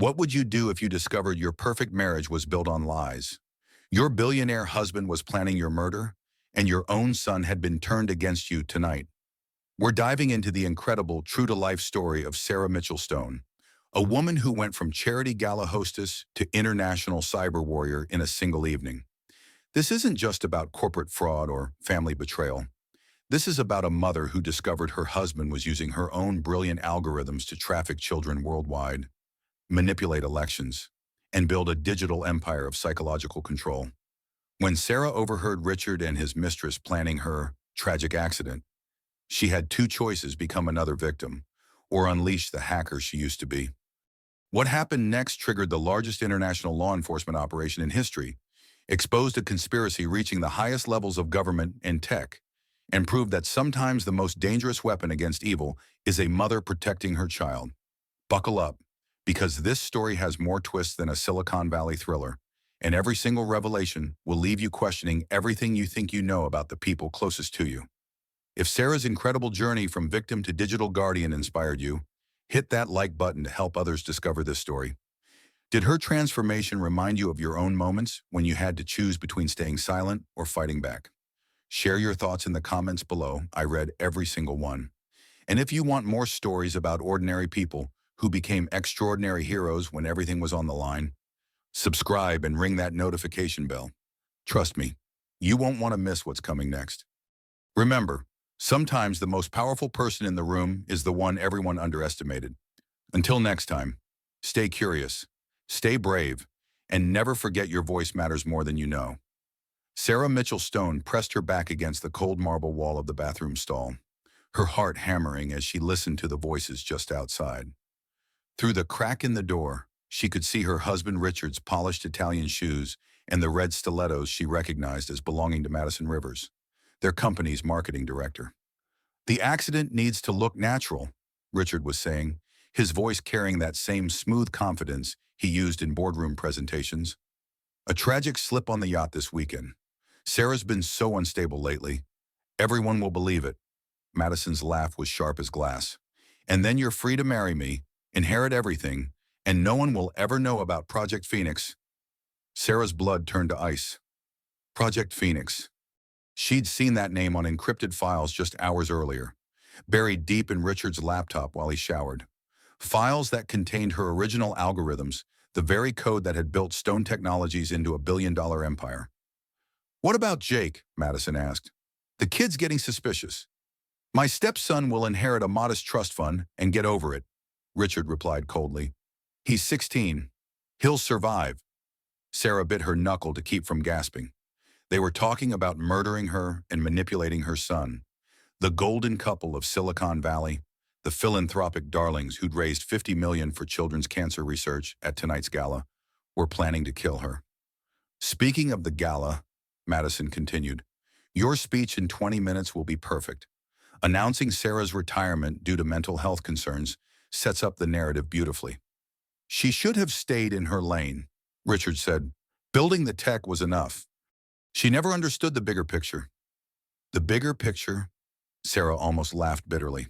What would you do if you discovered your perfect marriage was built on lies? Your billionaire husband was planning your murder, and your own son had been turned against you tonight. We're diving into the incredible, true-to-life story of Sarah Mitchell Stone, a woman who went from charity gala hostess to international cyber warrior in a single evening. This isn't just about corporate fraud or family betrayal. This is about a mother who discovered her husband was using her own brilliant algorithms to traffic children worldwide, manipulate elections, and build a digital empire of psychological control. When Sarah overheard Richard and his mistress planning her tragic accident, she had two choices: become another victim or unleash the hacker she used to be. What happened next triggered the largest international law enforcement operation in history, exposed a conspiracy reaching the highest levels of government and tech, and proved that sometimes the most dangerous weapon against evil is a mother protecting her child. Buckle up, because this story has more twists than a Silicon Valley thriller, and every single revelation will leave you questioning everything you think you know about the people closest to you. If Sarah's incredible journey from victim to digital guardian inspired you, hit that like button to help others discover this story. Did her transformation remind you of your own moments when you had to choose between staying silent or fighting back? Share your thoughts in the comments below. I read every single one. And if you want more stories about ordinary people who became extraordinary heroes when everything was on the line, subscribe and ring that notification bell. Trust me, you won't want to miss what's coming next. Remember, sometimes the most powerful person in the room is the one everyone underestimated. Until next time, stay curious, stay brave, and never forget your voice matters more than you know. Sarah Mitchell Stone pressed her back against the cold marble wall of the bathroom stall, her heart hammering as she listened to the voices just outside. Through the crack in the door, she could see her husband Richard's polished Italian shoes and the red stilettos she recognized as belonging to Madison Rivers, their company's marketing director. "The accident needs to look natural," Richard was saying, his voice carrying that same smooth confidence he used in boardroom presentations. "A tragic slip on the yacht this weekend. Sarah's been so unstable lately. Everyone will believe it." Madison's laugh was sharp as glass. "And then you're free to marry me, inherit everything, and no one will ever know about Project Phoenix." Sarah's blood turned to ice. Project Phoenix. She'd seen that name on encrypted files just hours earlier, buried deep in Richard's laptop while he showered. Files that contained her original algorithms, the very code that had built Stone Technologies into a billion-dollar empire. "What about Jake?" Madison asked. "The kid's getting suspicious." "My stepson will inherit a modest trust fund and get over it," Richard replied coldly. "He's 16. He'll survive." Sarah bit her knuckle to keep from gasping. They were talking about murdering her and manipulating her son. The golden couple of Silicon Valley, the philanthropic darlings who'd raised $50 million for children's cancer research at tonight's gala, were planning to kill her. "Speaking of the gala," Madison continued, "your speech in 20 minutes will be perfect. Announcing Sarah's retirement due to mental health concerns sets up the narrative beautifully." "She should have stayed in her lane," Richard said. "Building the tech was enough. She never understood the bigger picture." "The bigger picture?" Sarah almost laughed bitterly.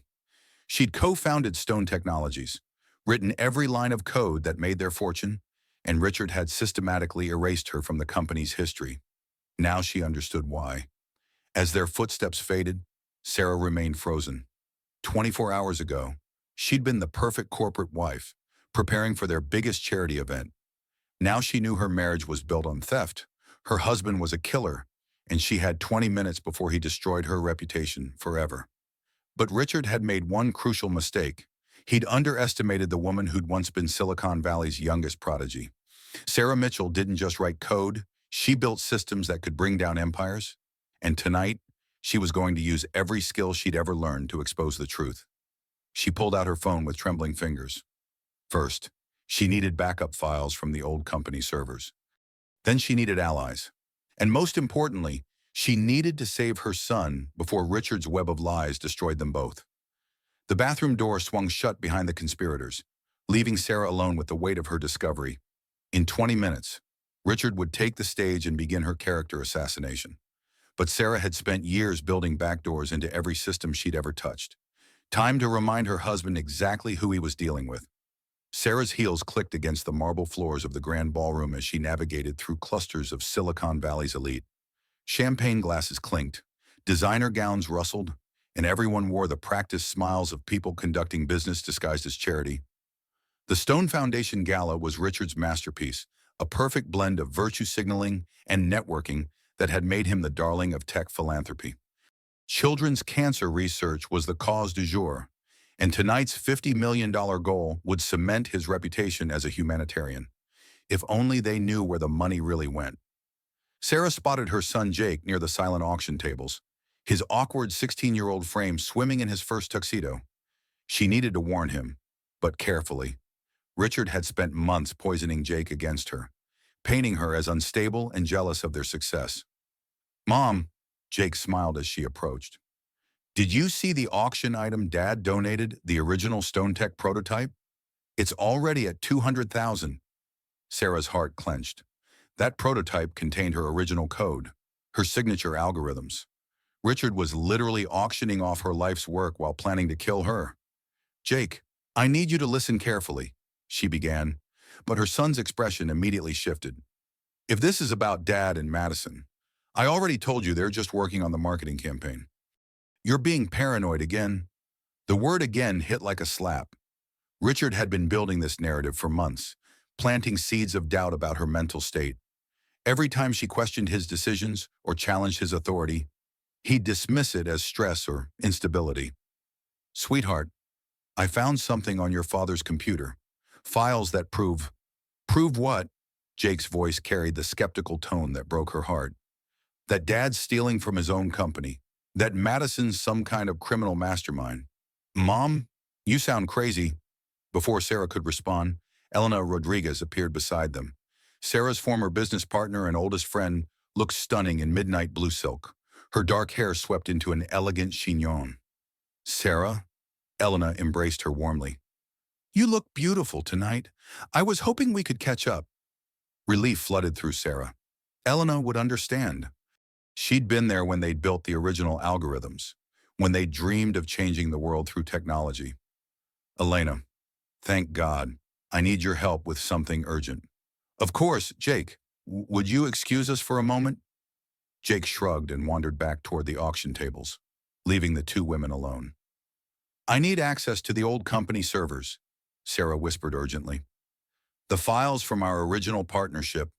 She'd co-founded Stone Technologies, written every line of code that made their fortune, and Richard had systematically erased her from the company's history. Now she understood why. As their footsteps faded, Sarah remained frozen. 24 hours ago, she'd been the perfect corporate wife, preparing for their biggest charity event. Now she knew her marriage was built on theft, her husband was a killer, and she had 20 minutes before he destroyed her reputation forever. But Richard had made one crucial mistake. He'd underestimated the woman who'd once been Silicon Valley's youngest prodigy. Sarah Mitchell didn't just write code, she built systems that could bring down empires. And tonight, she was going to use every skill she'd ever learned to expose the truth. She pulled out her phone with trembling fingers. First, she needed backup files from the old company servers. Then she needed allies. And most importantly, she needed to save her son before Richard's web of lies destroyed them both. The bathroom door swung shut behind the conspirators, leaving Sarah alone with the weight of her discovery. In 20 minutes, Richard would take the stage and begin her character assassination. But Sarah had spent years building backdoors into every system she'd ever touched. Time to remind her husband exactly who he was dealing with. Sarah's heels clicked against the marble floors of the grand ballroom as she navigated through clusters of Silicon Valley's elite. Champagne glasses clinked, designer gowns rustled, and everyone wore the practiced smiles of people conducting business disguised as charity. The Stone Foundation Gala was Richard's masterpiece, a perfect blend of virtue signaling and networking that had made him the darling of tech philanthropy. Children's cancer research was the cause du jour, and tonight's $50 million goal would cement his reputation as a humanitarian. If only they knew where the money really went. Sarah spotted her son Jake near the silent auction tables, his awkward 16-year-old frame swimming in his first tuxedo. She needed to warn him, but carefully. Richard had spent months poisoning Jake against her, painting her as unstable and jealous of their success. "Mom," Jake smiled as she approached. "Did you see the auction item Dad donated, the original StoneTech prototype? It's already at $200,000. Sarah's heart clenched. That prototype contained her original code, her signature algorithms. Richard was literally auctioning off her life's work while planning to kill her. "Jake, I need you to listen carefully," she began, but her son's expression immediately shifted. "If this is about Dad and Madison, I already told you they're just working on the marketing campaign. You're being paranoid again." The word "again" hit like a slap. Richard had been building this narrative for months, planting seeds of doubt about her mental state. Every time she questioned his decisions or challenged his authority, he'd dismiss it as stress or instability. "Sweetheart, I found something on your father's computer. Files that prove..." "Prove what?" Jake's voice carried the skeptical tone that broke her heart. "That Dad's stealing from his own company. That Madison's some kind of criminal mastermind." "Mom, you sound crazy." Before Sarah could respond, Elena Rodriguez appeared beside them. Sarah's former business partner and oldest friend looked stunning in midnight blue silk, her dark hair swept into an elegant chignon. "Sarah?" Elena embraced her warmly. "You look beautiful tonight. I was hoping we could catch up." Relief flooded through Sarah. Elena would understand. She'd been there when they'd built the original algorithms, when they dreamed of changing the world through technology. "Elena, thank God. I need your help with something urgent." "Of course, Jake. Would you excuse us for a moment?" Jake shrugged and wandered back toward the auction tables, leaving the two women alone. "I need access to the old company servers," Sarah whispered urgently. "The files from our original partnership.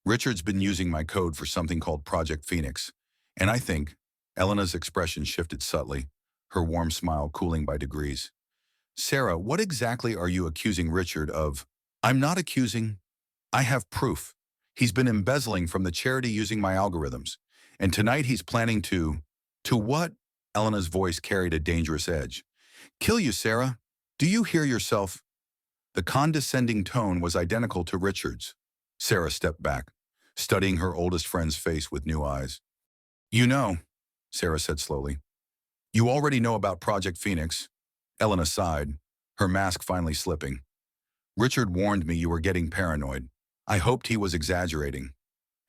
Richard's been using my code for something called Project Phoenix, and I think..." Elena's expression shifted subtly, her warm smile cooling by degrees. "Sarah, what exactly are you accusing Richard of?" "I'm not accusing. I have proof. He's been embezzling from the charity using my algorithms, and tonight he's planning to..." "To what?" Elena's voice carried a dangerous edge. "Kill you, Sarah. Do you hear yourself?" The condescending tone was identical to Richard's. Sarah stepped back, studying her oldest friend's face with new eyes. "You know," Sarah said slowly. "You already know about Project Phoenix." Elena sighed, her mask finally slipping. "Richard warned me you were getting paranoid. I hoped he was exaggerating."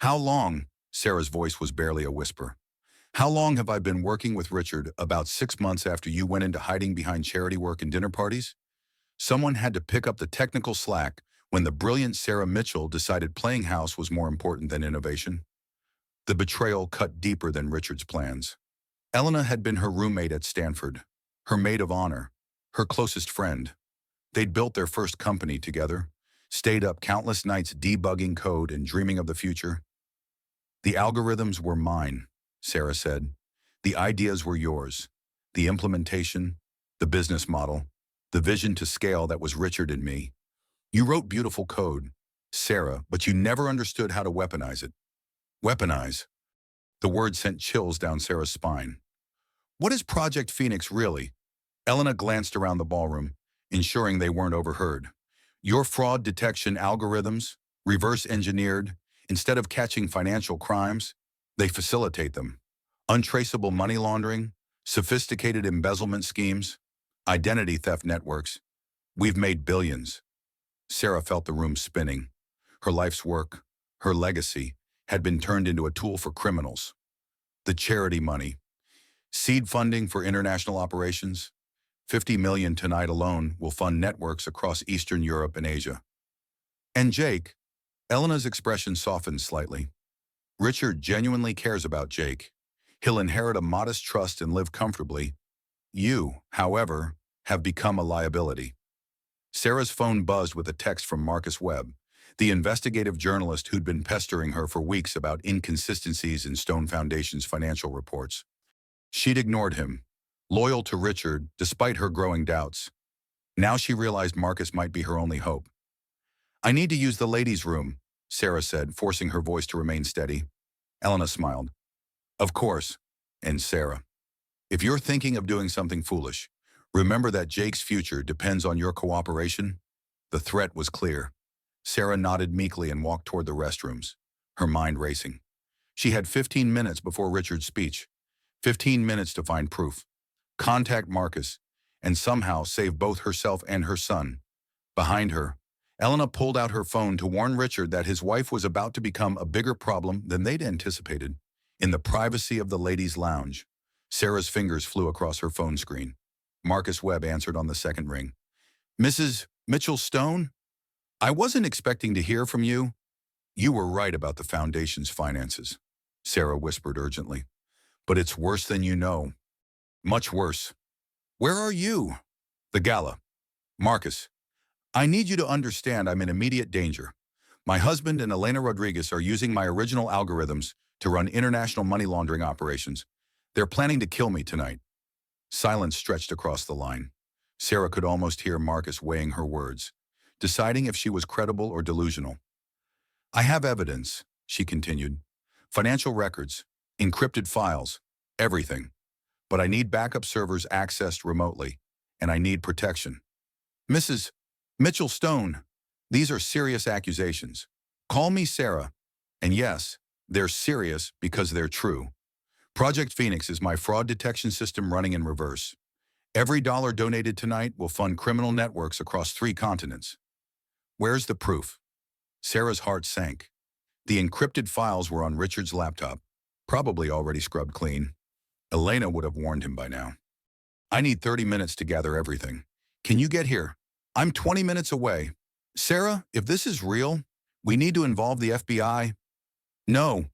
"How long?" Sarah's voice was barely a whisper. "How long have I been working with Richard? About 6 months after you went into hiding behind charity work and dinner parties? Someone had to pick up the technical slack when the brilliant Sarah Mitchell decided playing house was more important than innovation." The betrayal cut deeper than Richard's plans. Elena had been her roommate at Stanford, her maid of honor, her closest friend. They'd built their first company together, stayed up countless nights debugging code and dreaming of the future. "The algorithms were mine," Sarah said. "The ideas were yours. The implementation, the business model, the vision to scale, that was Richard and me. You wrote beautiful code, Sarah, but you never understood how to weaponize it." "Weaponize?" The word sent chills down Sarah's spine. "What is Project Phoenix really?" Elena glanced around the ballroom, ensuring they weren't overheard. "Your fraud detection algorithms, reverse engineered, instead of catching financial crimes, they facilitate them. Untraceable money laundering, sophisticated embezzlement schemes, identity theft networks. We've made billions." Sarah felt the room spinning. Her life's work, her legacy, had been turned into a tool for criminals. The charity money, seed funding for international operations, 50 million tonight alone will fund networks across Eastern Europe and Asia. And Jake, Elena's expression softened slightly. Richard genuinely cares about Jake. He'll inherit a modest trust and live comfortably. You, however, have become a liability. Sarah's phone buzzed with a text from Marcus Webb, the investigative journalist who'd been pestering her for weeks about inconsistencies in Stone Foundation's financial reports. She'd ignored him, loyal to Richard despite her growing doubts. Now she realized Marcus might be her only hope. "I need to use the ladies' room," Sarah said, forcing her voice to remain steady. Elena smiled. "Of course." And Sarah, "If you're thinking of doing something foolish, remember that Jake's future depends on your cooperation." The threat was clear. Sarah nodded meekly and walked toward the restrooms, her mind racing. She had 15 minutes before Richard's speech. 15 minutes to find proof, contact Marcus, and somehow save both herself and her son. Behind her, Elena pulled out her phone to warn Richard that his wife was about to become a bigger problem than they'd anticipated. In the privacy of the ladies' lounge, Sarah's fingers flew across her phone screen. Marcus Webb answered on the second ring. "Mrs. Mitchell-Stone? I wasn't expecting to hear from you." "You were right about the foundation's finances," Sarah whispered urgently. "But it's worse than you know. Much worse." "Where are you?" "The gala." "Marcus, I need you to understand I'm in immediate danger. My husband and Elena Rodriguez are using my original algorithms to run international money laundering operations. They're planning to kill me tonight." Silence stretched across the line. Sarah could almost hear Marcus weighing her words, deciding if she was credible or delusional. "I have evidence," she continued. "Financial records, encrypted files, everything. But I need backup servers accessed remotely, and I need protection." "Mrs. Mitchell-Stone, these are serious accusations. Call me Sarah. And yes, they're serious because they're true. Project Phoenix is my fraud detection system running in reverse. Every dollar donated tonight will fund criminal networks across 3 continents. Where's the proof?" Sarah's heart sank. The encrypted files were on Richard's laptop, probably already scrubbed clean. Elena would have warned him by now. "I need 30 minutes to gather everything. Can you get here? I'm 20 minutes away. Sarah, if this is real, we need to involve the FBI." "No."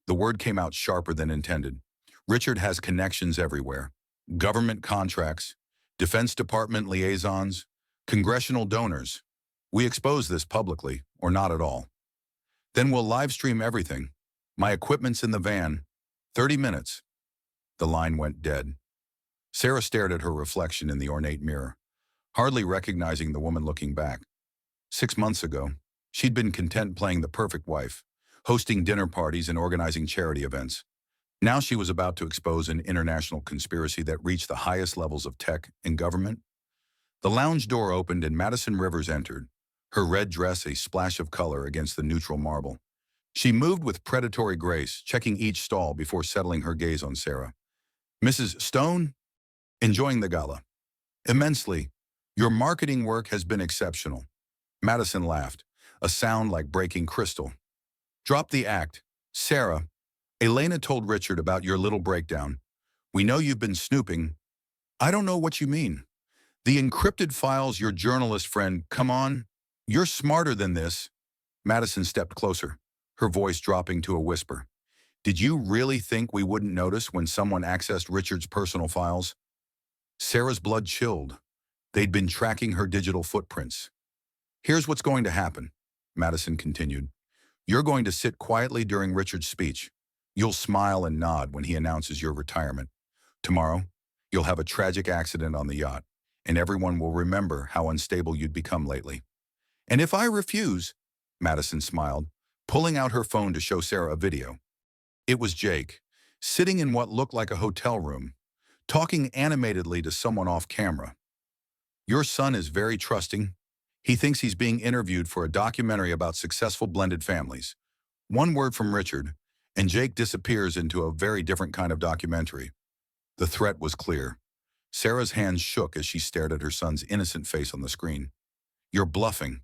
The word came out sharper than intended. "Richard has connections everywhere. Government contracts, Defense Department liaisons, congressional donors. We expose this publicly, or not at all. Then we'll live stream everything. My equipment's in the van. 30 minutes. The line went dead. Sarah stared at her reflection in the ornate mirror, hardly recognizing the woman looking back. 6 months ago, she'd been content playing the perfect wife, hosting dinner parties and organizing charity events. Now she was about to expose an international conspiracy that reached the highest levels of tech and government. The lounge door opened and Madison Rivers entered, her red dress a splash of color against the neutral marble. She moved with predatory grace, checking each stall before settling her gaze on Sarah. "Mrs. Stone? Enjoying the gala?" "Immensely. Your marketing work has been exceptional." Madison laughed, a sound like breaking crystal. "Drop the act. Sarah, Elena told Richard about your little breakdown. We know you've been snooping." "I don't know what you mean." "The encrypted files, your journalist friend, come on. You're smarter than this." Madison stepped closer, her voice dropping to a whisper. "Did you really think we wouldn't notice when someone accessed Richard's personal files?" Sarah's blood chilled. They'd been tracking her digital footprints. "Here's what's going to happen," Madison continued. "You're going to sit quietly during Richard's speech. You'll smile and nod when he announces your retirement. Tomorrow, you'll have a tragic accident on the yacht, and everyone will remember how unstable you'd become lately. And if I refuse," Madison smiled, pulling out her phone to show Sarah a video. It was Jake, sitting in what looked like a hotel room, talking animatedly to someone off camera. "Your son is very trusting. He thinks he's being interviewed for a documentary about successful blended families. One word from Richard, and Jake disappears into a very different kind of documentary." The threat was clear. Sarah's hands shook as she stared at her son's innocent face on the screen. "You're bluffing."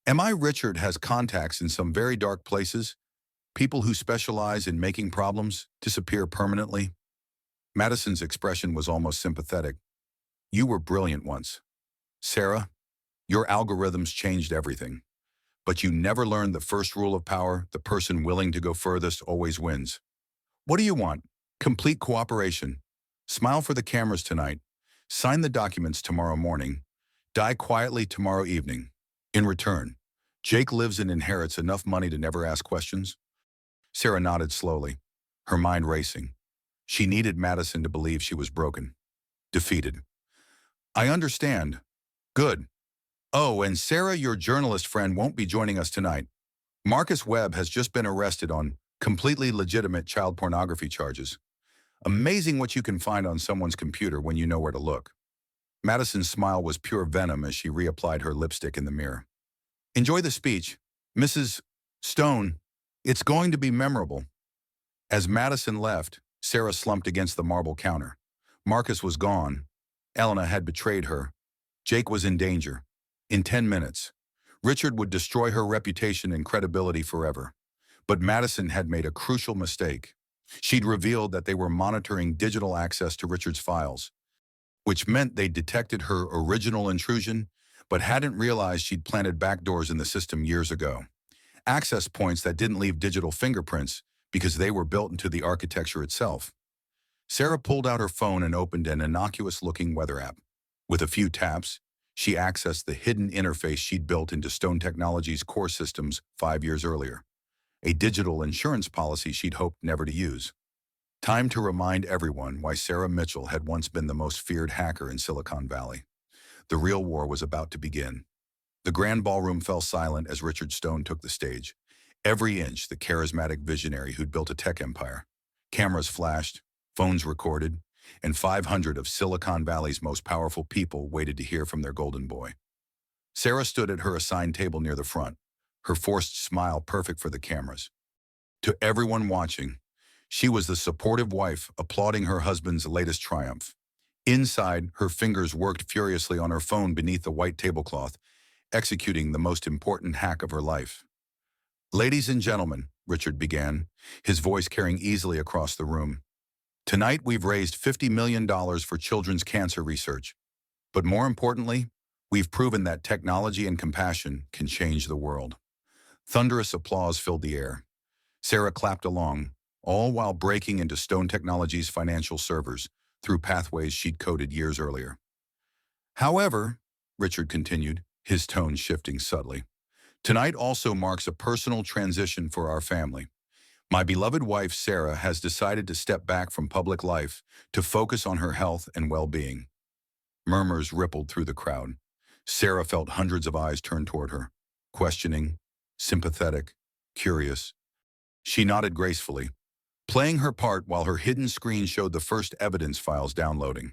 "Am I? Richard has contacts in some very dark places. People who specialize in making problems disappear permanently." Madison's expression was almost sympathetic. You were brilliant once. Sarah, your algorithms changed everything. But you never learned the first rule of power: the person willing to go furthest always wins. What do you want? Complete cooperation. Smile for the cameras tonight. Sign the documents tomorrow morning. Die quietly tomorrow evening. In return, Jake lives and inherits enough money to never ask questions. Sarah nodded slowly, her mind racing. She needed Madison to believe she was broken, defeated. I understand. Good. Oh, and Sarah, your journalist friend, won't be joining us tonight. Marcus Webb has just been arrested on completely legitimate child pornography charges. Amazing what you can find on someone's computer when you know where to look. Madison's smile was pure venom as she reapplied her lipstick in the mirror. Enjoy the speech, Mrs. Stone. It's going to be memorable. As Madison left, Sarah slumped against the marble counter. Marcus was gone. Elena had betrayed her. Jake was in danger. In 10 minutes, Richard would destroy her reputation and credibility forever. But Madison had made a crucial mistake. She'd revealed that they were monitoring digital access to Richard's files, which meant they'd detected her original intrusion, but hadn't realized she'd planted backdoors in the system years ago. Access points that didn't leave digital fingerprints because they were built into the architecture itself. Sarah pulled out her phone and opened an innocuous-looking weather app. With a few taps, she accessed the hidden interface she'd built into Stone Technologies' core systems 5 years earlier, a digital insurance policy she'd hoped never to use. Time to remind everyone why Sarah Mitchell had once been the most feared hacker in Silicon Valley. The real war was about to begin. The grand ballroom fell silent as Richard Stone took the stage. Every inch the charismatic visionary who'd built a tech empire. Cameras flashed, phones recorded, and 500 of Silicon Valley's most powerful people waited to hear from their golden boy. Sarah stood at her assigned table near the front, her forced smile perfect for the cameras. To everyone watching, she was the supportive wife applauding her husband's latest triumph. Inside, her fingers worked furiously on her phone beneath the white tablecloth, executing the most important hack of her life. Ladies and gentlemen, Richard began, his voice carrying easily across the room. Tonight we've raised $50 million for children's cancer research. But more importantly, we've proven that technology and compassion can change the world. Thunderous applause filled the air. Sarah clapped along, all while breaking into Stone Technologies' financial servers through pathways she'd coded years earlier. However, Richard continued, his tone shifting subtly, tonight also marks a personal transition for our family. My beloved wife, Sarah, has decided to step back from public life to focus on her health and well-being. Murmurs rippled through the crowd. Sarah felt hundreds of eyes turned toward her, questioning, sympathetic, curious. She nodded gracefully, playing her part while her hidden screen showed the first evidence files downloading.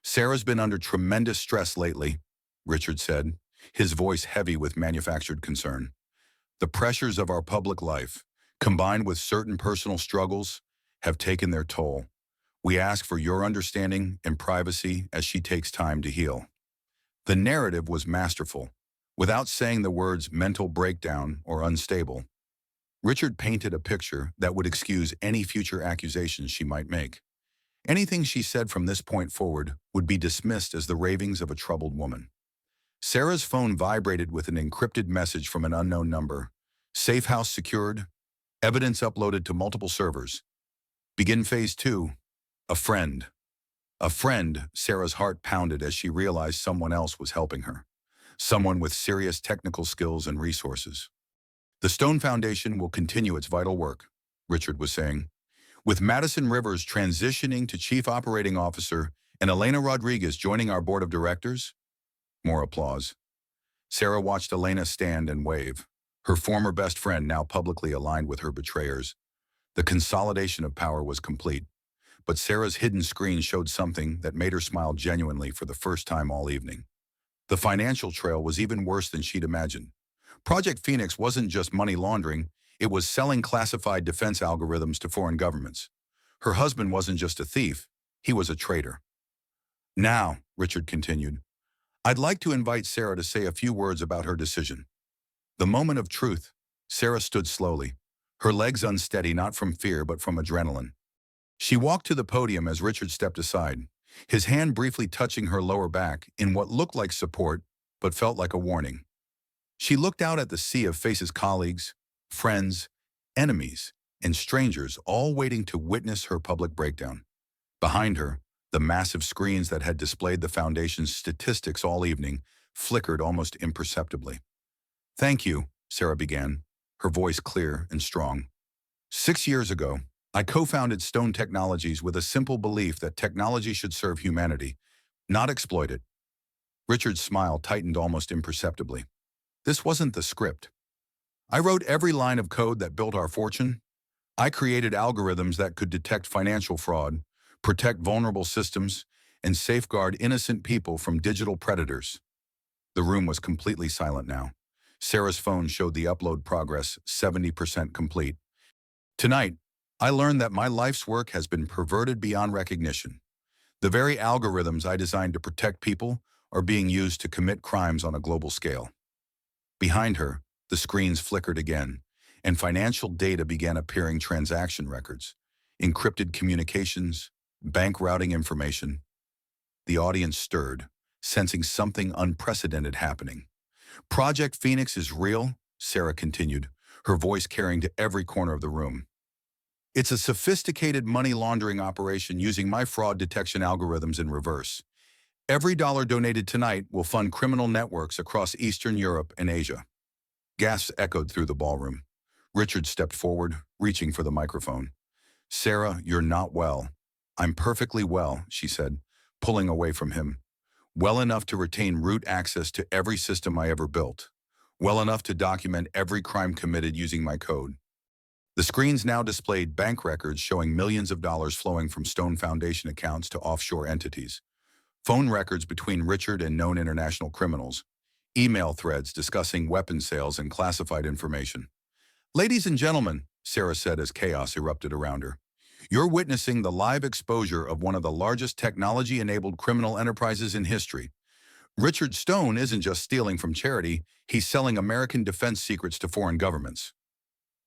Sarah's been under tremendous stress lately, Richard said, his voice heavy with manufactured concern. The pressures of our public life, combined with certain personal struggles, have taken their toll. We ask for your understanding and privacy as she takes time to heal. The narrative was masterful, without saying the words mental breakdown or unstable. Richard painted a picture that would excuse any future accusations she might make. Anything she said from this point forward would be dismissed as the ravings of a troubled woman. Sarah's phone vibrated with an encrypted message from an unknown number. Safe house secured. Evidence uploaded to multiple servers. Begin phase 2. A friend. A friend, Sarah's heart pounded as she realized someone else was helping her. Someone with serious technical skills and resources. The Stone Foundation will continue its vital work, Richard was saying. With Madison Rivers transitioning to Chief Operating Officer and Elena Rodriguez joining our board of directors. More applause. Sarah watched Elena stand and wave, her former best friend now publicly aligned with her betrayers. The consolidation of power was complete, but Sarah's hidden screen showed something that made her smile genuinely for the first time all evening. The financial trail was even worse than she'd imagined. Project Phoenix wasn't just money laundering, it was selling classified defense algorithms to foreign governments. Her husband wasn't just a thief, he was a traitor. Now, Richard continued, I'd like to invite Sarah to say a few words about her decision. The moment of truth. Sarah stood slowly, her legs unsteady not from fear but from adrenaline. She walked to the podium as Richard stepped aside, his hand briefly touching her lower back in what looked like support but felt like a warning. She looked out at the sea of faces, colleagues, friends, enemies, and strangers, all waiting to witness her public breakdown. Behind her, the massive screens that had displayed the Foundation's statistics all evening flickered almost imperceptibly. "Thank you," Sarah began, her voice clear and strong. "6 years ago, I co-founded Stone Technologies with a simple belief that technology should serve humanity, not exploit it." Richard's smile tightened almost imperceptibly. "This wasn't the script. I wrote every line of code that built our fortune. I created algorithms that could detect financial fraud, protect vulnerable systems, and safeguard innocent people from digital predators." The room was completely silent now. Sarah's phone showed the upload progress, 70% complete. "Tonight, I learned that my life's work has been perverted beyond recognition. The very algorithms I designed to protect people are being used to commit crimes on a global scale." Behind her, the screens flickered again, and financial data began appearing: transaction records, encrypted communications, bank routing information. The audience stirred, sensing something unprecedented happening. "Project Phoenix is real," Sarah continued, her voice carrying to every corner of the room. "It's a sophisticated money laundering operation using my fraud detection algorithms in reverse. Every dollar donated tonight will fund criminal networks across Eastern Europe and Asia." Gasps echoed through the ballroom. Richard stepped forward, reaching for the microphone. "Sarah, you're not well." "I'm perfectly well," she said, pulling away from him. "Well enough to retain root access to every system I ever built. Well enough to document every crime committed using my code." The screens now displayed bank records showing millions of dollars flowing from Stone Foundation accounts to offshore entities, phone records between Richard and known international criminals, email threads discussing weapon sales and classified information. "Ladies and gentlemen," Sarah said as chaos erupted around her, "you're witnessing the live exposure of one of the largest technology-enabled criminal enterprises in history. Richard Stone isn't just stealing from charity, he's selling American defense secrets to foreign governments."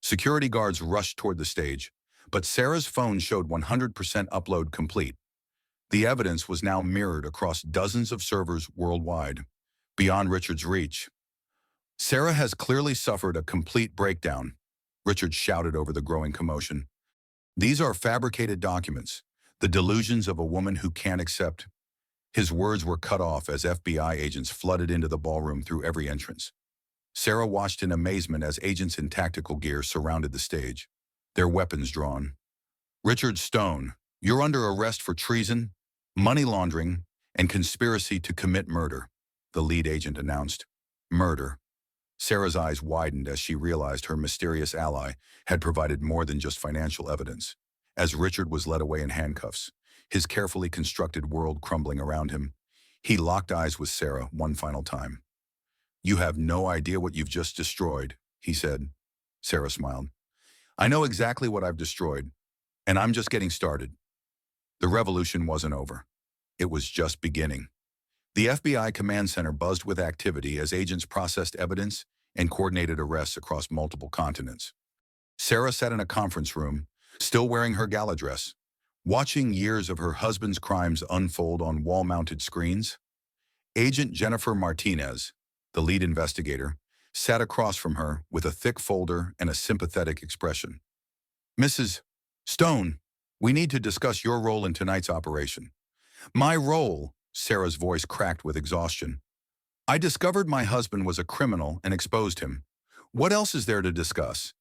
Security guards rushed toward the stage, but Sarah's phone showed 100% upload complete. The evidence was now mirrored across dozens of servers worldwide, beyond Richard's reach. "Sarah has clearly suffered a complete breakdown," Richard shouted over the growing commotion. "These are fabricated documents, the delusions of a woman who can't accept." His words were cut off as FBI agents flooded into the ballroom through every entrance. Sarah watched in amazement as agents in tactical gear surrounded the stage, their weapons drawn. "Richard Stone, you're under arrest for treason, money laundering, and conspiracy to commit murder," the lead agent announced. Murder. Sarah's eyes widened as she realized her mysterious ally had provided more than just financial evidence. As Richard was led away in handcuffs, his carefully constructed world crumbling around him, he locked eyes with Sarah one final time. "You have no idea what you've just destroyed," he said. Sarah smiled. "I know exactly what I've destroyed, and I'm just getting started." The revolution wasn't over. It was just beginning. The FBI command center buzzed with activity as agents processed evidence and coordinated arrests across multiple continents. Sarah sat in a conference room, still wearing her gala dress, watching years of her husband's crimes unfold on wall-mounted screens. Agent Jennifer Martinez, the lead investigator, sat across from her with a thick folder and a sympathetic expression. "Mrs. Stone, we need to discuss your role in tonight's operation." "My role?" Sarah's voice cracked with exhaustion. "I discovered my husband was a criminal and exposed him. What else is there to discuss?"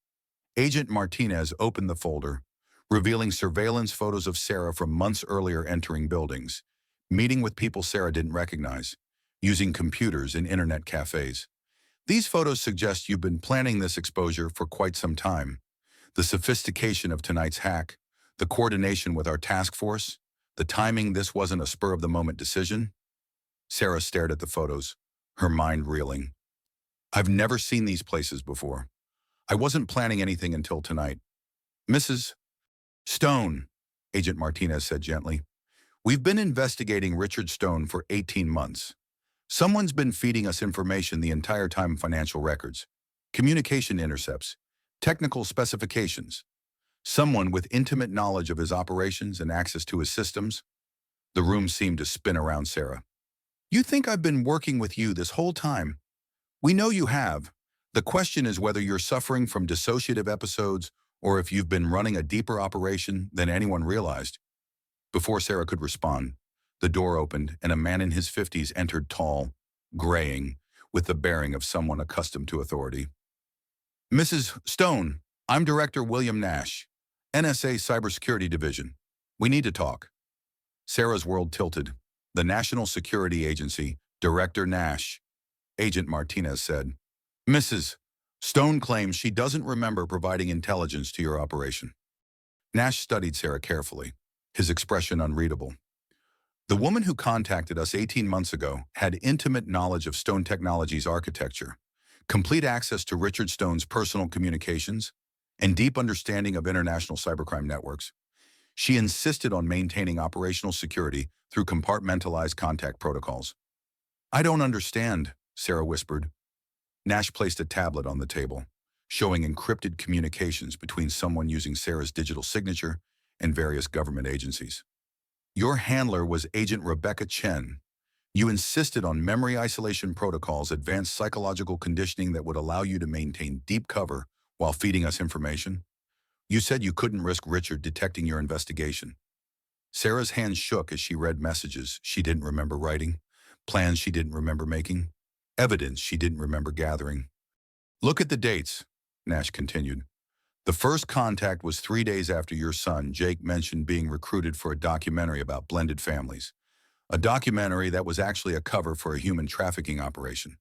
Agent Martinez opened the folder, revealing surveillance photos of Sarah from months earlier entering buildings, meeting with people Sarah didn't recognize, using computers in internet cafes. "These photos suggest you've been planning this exposure for quite some time. The sophistication of tonight's hack, the coordination with our task force, the timing, this wasn't a spur-of-the-moment decision." Sarah stared at the photos, her mind reeling. "I've never seen these places before. I wasn't planning anything until tonight." "Mrs. Stone," Agent Martinez said gently, "we've been investigating Richard Stone for 18 months. Someone's been feeding us information the entire time: financial records, communication intercepts, technical specifications. Someone with intimate knowledge of his operations and access to his systems." The room seemed to spin around Sarah. You think I've been working with you this whole time? We know you have. The question is whether you're suffering from dissociative episodes or if you've been running a deeper operation than anyone realized. Before Sarah could respond, the door opened and a man in his 50s entered, tall, graying, with the bearing of someone accustomed to authority. Mrs. Stone, I'm Director William Nash, NSA Cybersecurity Division. We need to talk. Sarah's world tilted. The National Security Agency, Director Nash, Agent Martinez said. Mrs. Stone claims she doesn't remember providing intelligence to your operation. Nash studied Sarah carefully, his expression unreadable. The woman who contacted us 18 months ago had intimate knowledge of Stone Technologies' architecture, complete access to Richard Stone's personal communications, and deep understanding of international cybercrime networks. She insisted on maintaining operational security through compartmentalized contact protocols. I don't understand, Sarah whispered. Nash placed a tablet on the table, showing encrypted communications between someone using Sarah's digital signature and various government agencies. Your handler was Agent Rebecca Chen. You insisted on memory isolation protocols, advanced psychological conditioning that would allow you to maintain deep cover while feeding us information. You said you couldn't risk Richard detecting your investigation. Sarah's hands shook as she read messages she didn't remember writing, plans she didn't remember making, evidence she didn't remember gathering. Look at the dates, Nash continued. The first contact was 3 days after your son, Jake, mentioned being recruited for a documentary about blended families, a documentary that was actually a cover for a human trafficking operation.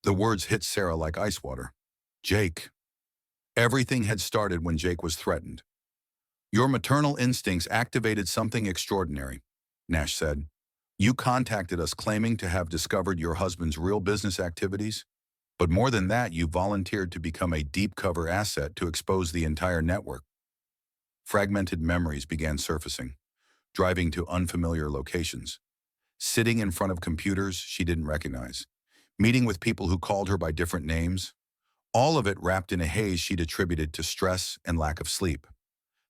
The words hit Sarah like ice water. Jake. Everything had started when Jake was threatened. Your maternal instincts activated something extraordinary, Nash said. You contacted us claiming to have discovered your husband's real business activities, but more than that, you volunteered to become a deep cover asset to expose the entire network. Fragmented memories began surfacing, driving to unfamiliar locations, sitting in front of computers she didn't recognize, meeting with people who called her by different names, all of it wrapped in a haze she'd attributed to stress and lack of sleep.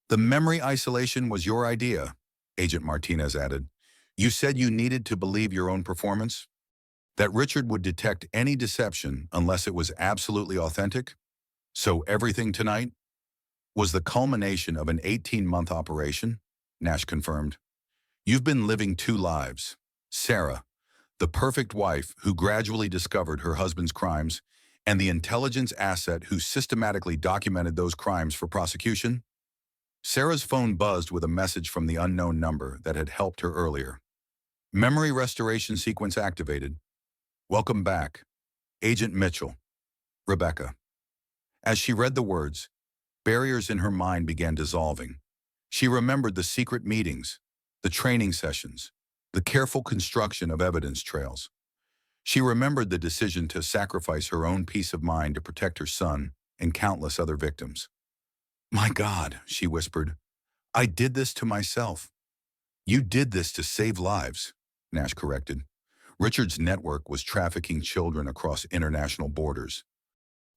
The memory isolation was your idea, Agent Martinez added. You said you needed to believe your own performance, that Richard would detect any deception unless it was absolutely authentic. So everything tonight was the culmination of an 18-month operation, Nash confirmed. You've been living two lives. Sarah, the perfect wife who gradually discovered her husband's crimes, and the intelligence asset who systematically documented those crimes for prosecution. Sarah's phone buzzed with a message from the unknown number that had helped her earlier. Memory restoration sequence activated. Welcome back, Agent Mitchell. Rebecca. As she read the words, barriers in her mind began dissolving. She remembered the secret meetings, the training sessions, the careful construction of evidence trails. She remembered the decision to sacrifice her own peace of mind to protect her son and countless other victims. My God, she whispered, I did this to myself. You did this to save lives, Nash corrected. Richard's network was trafficking children across international borders.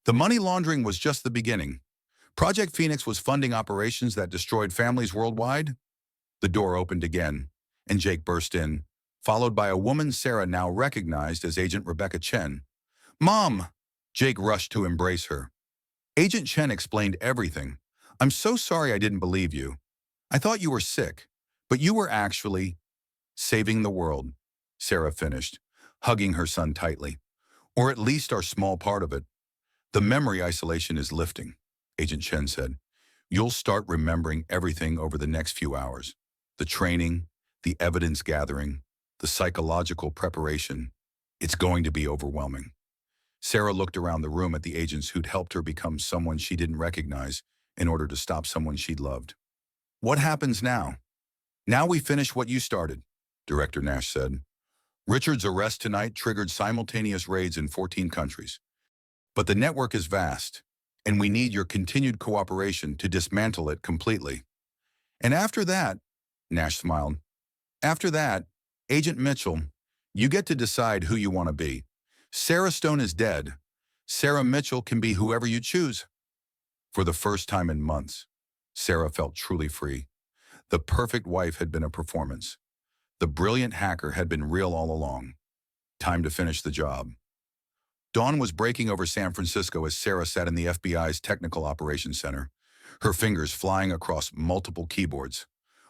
The money laundering was just the beginning. Project Phoenix was funding operations that destroyed families worldwide. The door opened again, and Jake burst in, followed by a woman Sarah now recognized as Agent Rebecca Chen. Mom! Jake rushed to embrace her. Agent Chen explained everything. I'm so sorry I didn't believe you. I thought you were sick, but you were actually saving the world, Sarah finished, hugging her son tightly. Or at least our small part of it. The memory isolation is lifting, Agent Chen said. You'll start remembering everything over the next few hours. The training, the evidence gathering, the psychological preparation. It's going to be overwhelming. Sarah looked around the room at the agents who'd helped her become someone she didn't recognize in order to stop someone she'd loved. What happens now? Now we finish what you started, Director Nash said. Richard's arrest tonight triggered simultaneous raids in 14 countries. But the network is vast, and we need your continued cooperation to dismantle it completely. And after that, Nash smiled, after that, Agent Mitchell, you get to decide who you want to be. Sarah Stone is dead. Sarah Mitchell can be whoever you choose. For the first time in months, Sarah felt truly free. The perfect wife had been a performance. The brilliant hacker had been real all along. Time to finish the job. Dawn was breaking over San Francisco as Sarah sat in the FBI's Technical Operations Center, her fingers flying across multiple keyboards.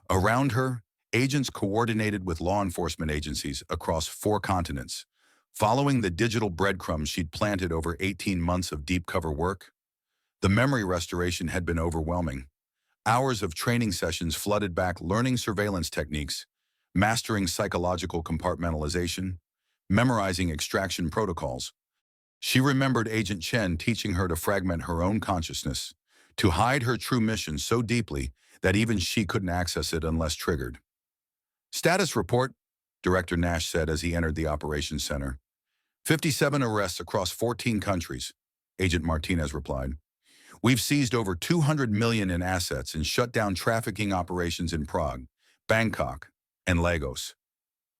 Around her, agents coordinated with law enforcement agencies across 4 continents. Following the digital breadcrumbs she'd planted over 18 months of deep cover work, the memory restoration had been overwhelming. Hours of training sessions flooded back, learning surveillance techniques, mastering psychological compartmentalization, memorizing extraction protocols. She remembered Agent Chen teaching her to fragment her own consciousness, to hide her true mission so deeply that even she couldn't access it unless triggered. "Status report," Director Nash said as he entered the operations center. 57 arrests across 14 countries, Agent Martinez replied. "We've seized over 200 million in assets and shut down trafficking operations in Prague, Bangkok, and Lagos."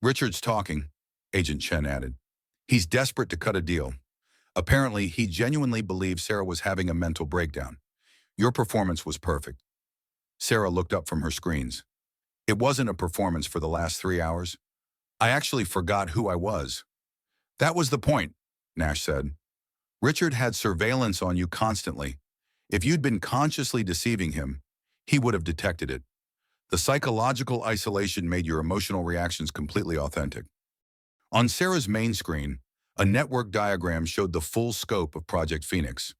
"Richard's talking," Agent Chen added. "He's desperate to cut a deal. Apparently, he genuinely believed Sarah was having a mental breakdown. Your performance was perfect." Sarah looked up from her screens. "It wasn't a performance for the last 3 hours. I actually forgot who I was." "That was the point," Nash said. "Richard had surveillance on you constantly. If you'd been consciously deceiving him, he would have detected it. The psychological isolation made your emotional reactions completely authentic." On Sarah's main screen, a network diagram showed the full scope of Project Phoenix.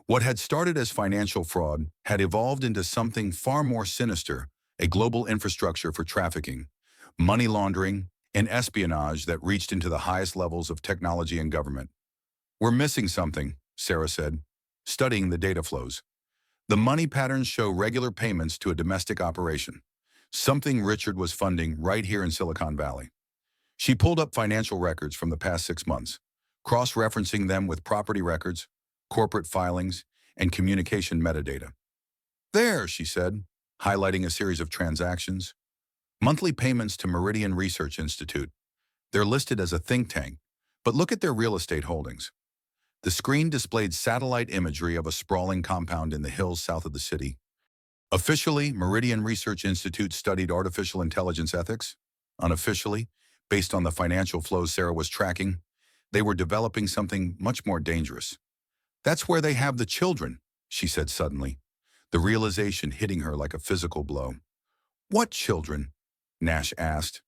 What had started as financial fraud had evolved into something far more sinister, a global infrastructure for trafficking, money laundering, and espionage that reached into the highest levels of technology and government. "We're missing something," Sarah said, studying the data flows. "The money patterns show regular payments to a domestic operation, something Richard was funding right here in Silicon Valley." She pulled up financial records from the past 6 months, cross-referencing them with property records, corporate filings, and communication metadata. "There," she said, highlighting a series of transactions. "Monthly payments to Meridian Research Institute. They're listed as a think tank, but look at their real estate holdings." The screen displayed satellite imagery of a sprawling compound in the hills south of the city. Officially, Meridian Research Institute studied artificial intelligence ethics. Unofficially, based on the financial flows Sarah was tracking, they were developing something much more dangerous. "That's where they have the children," she said suddenly, the realization hitting her like a physical blow. "What children?" Nash asked.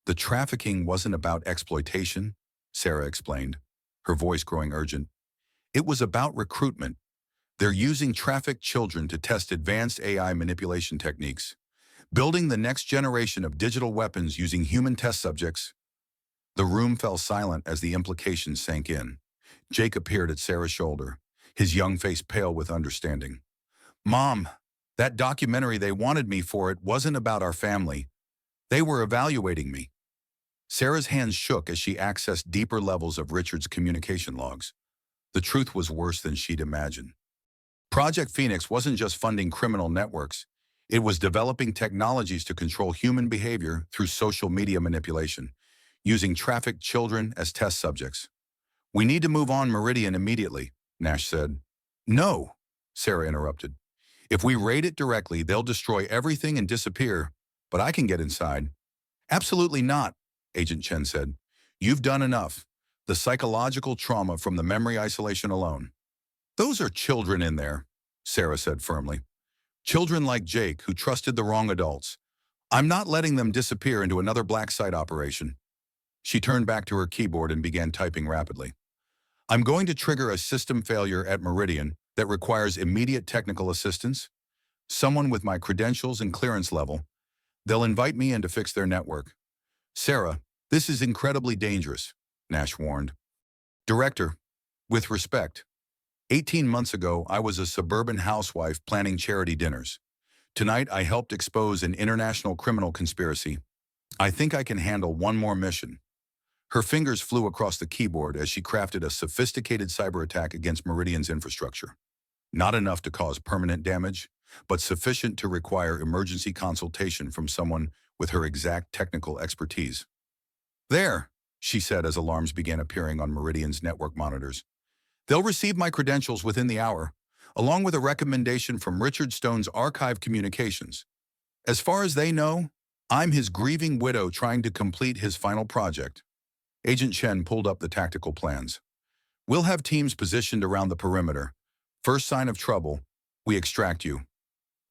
"The trafficking wasn't about exploitation," Sarah explained, her voice growing urgent. "It was about recruitment. They're using trafficked children to test advanced AI manipulation techniques, building the next generation of digital weapons using human test subjects." The room fell silent as the implications sank in. Jake appeared at Sarah's shoulder, his young face pale with understanding. "Mom, that documentary they wanted me for, it wasn't about our family. They were evaluating me." Sarah's hands shook as she accessed deeper levels of Richard's communication logs. The truth was worse than she'd imagined. Project Phoenix wasn't just funding criminal networks. It was developing technologies to control human behavior through social media manipulation, using trafficked children as test subjects. "We need to move on Meridian immediately," Nash said. "No," Sarah interrupted. "If we raid it directly, they'll destroy everything and disappear, but I can get inside." "Absolutely not," Agent Chen said. "You've done enough. The psychological trauma from the memory isolation alone." "Those are children in there," Sarah said firmly. "Children like Jake who trusted the wrong adults. I'm not letting them disappear into another black site operation." She turned back to her keyboard and began typing rapidly. "I'm going to trigger a system failure at Meridian that requires immediate technical assistance. Someone with my credentials and clearance level. They'll invite me in to fix their network." "Sarah, this is incredibly dangerous," Nash warned. "Director, with respect, 18 months ago I was a suburban housewife planning charity dinners. Tonight I helped expose an international criminal conspiracy. I think I can handle one more mission." Her fingers flew across the keyboard as she crafted a sophisticated cyber attack against Meridian's infrastructure. Not enough to cause permanent damage, but sufficient to require emergency consultation from someone with her exact technical expertise. "There," she said as alarms began appearing on Meridian's network monitors. "They'll receive my credentials within the hour, along with a recommendation from Richard Stone's archive communications. As far as they know, I'm his grieving widow trying to complete his final project. Agent Chen pulled up the tactical plans. We'll have teams positioned around the perimeter. First sign of trouble, we extract you.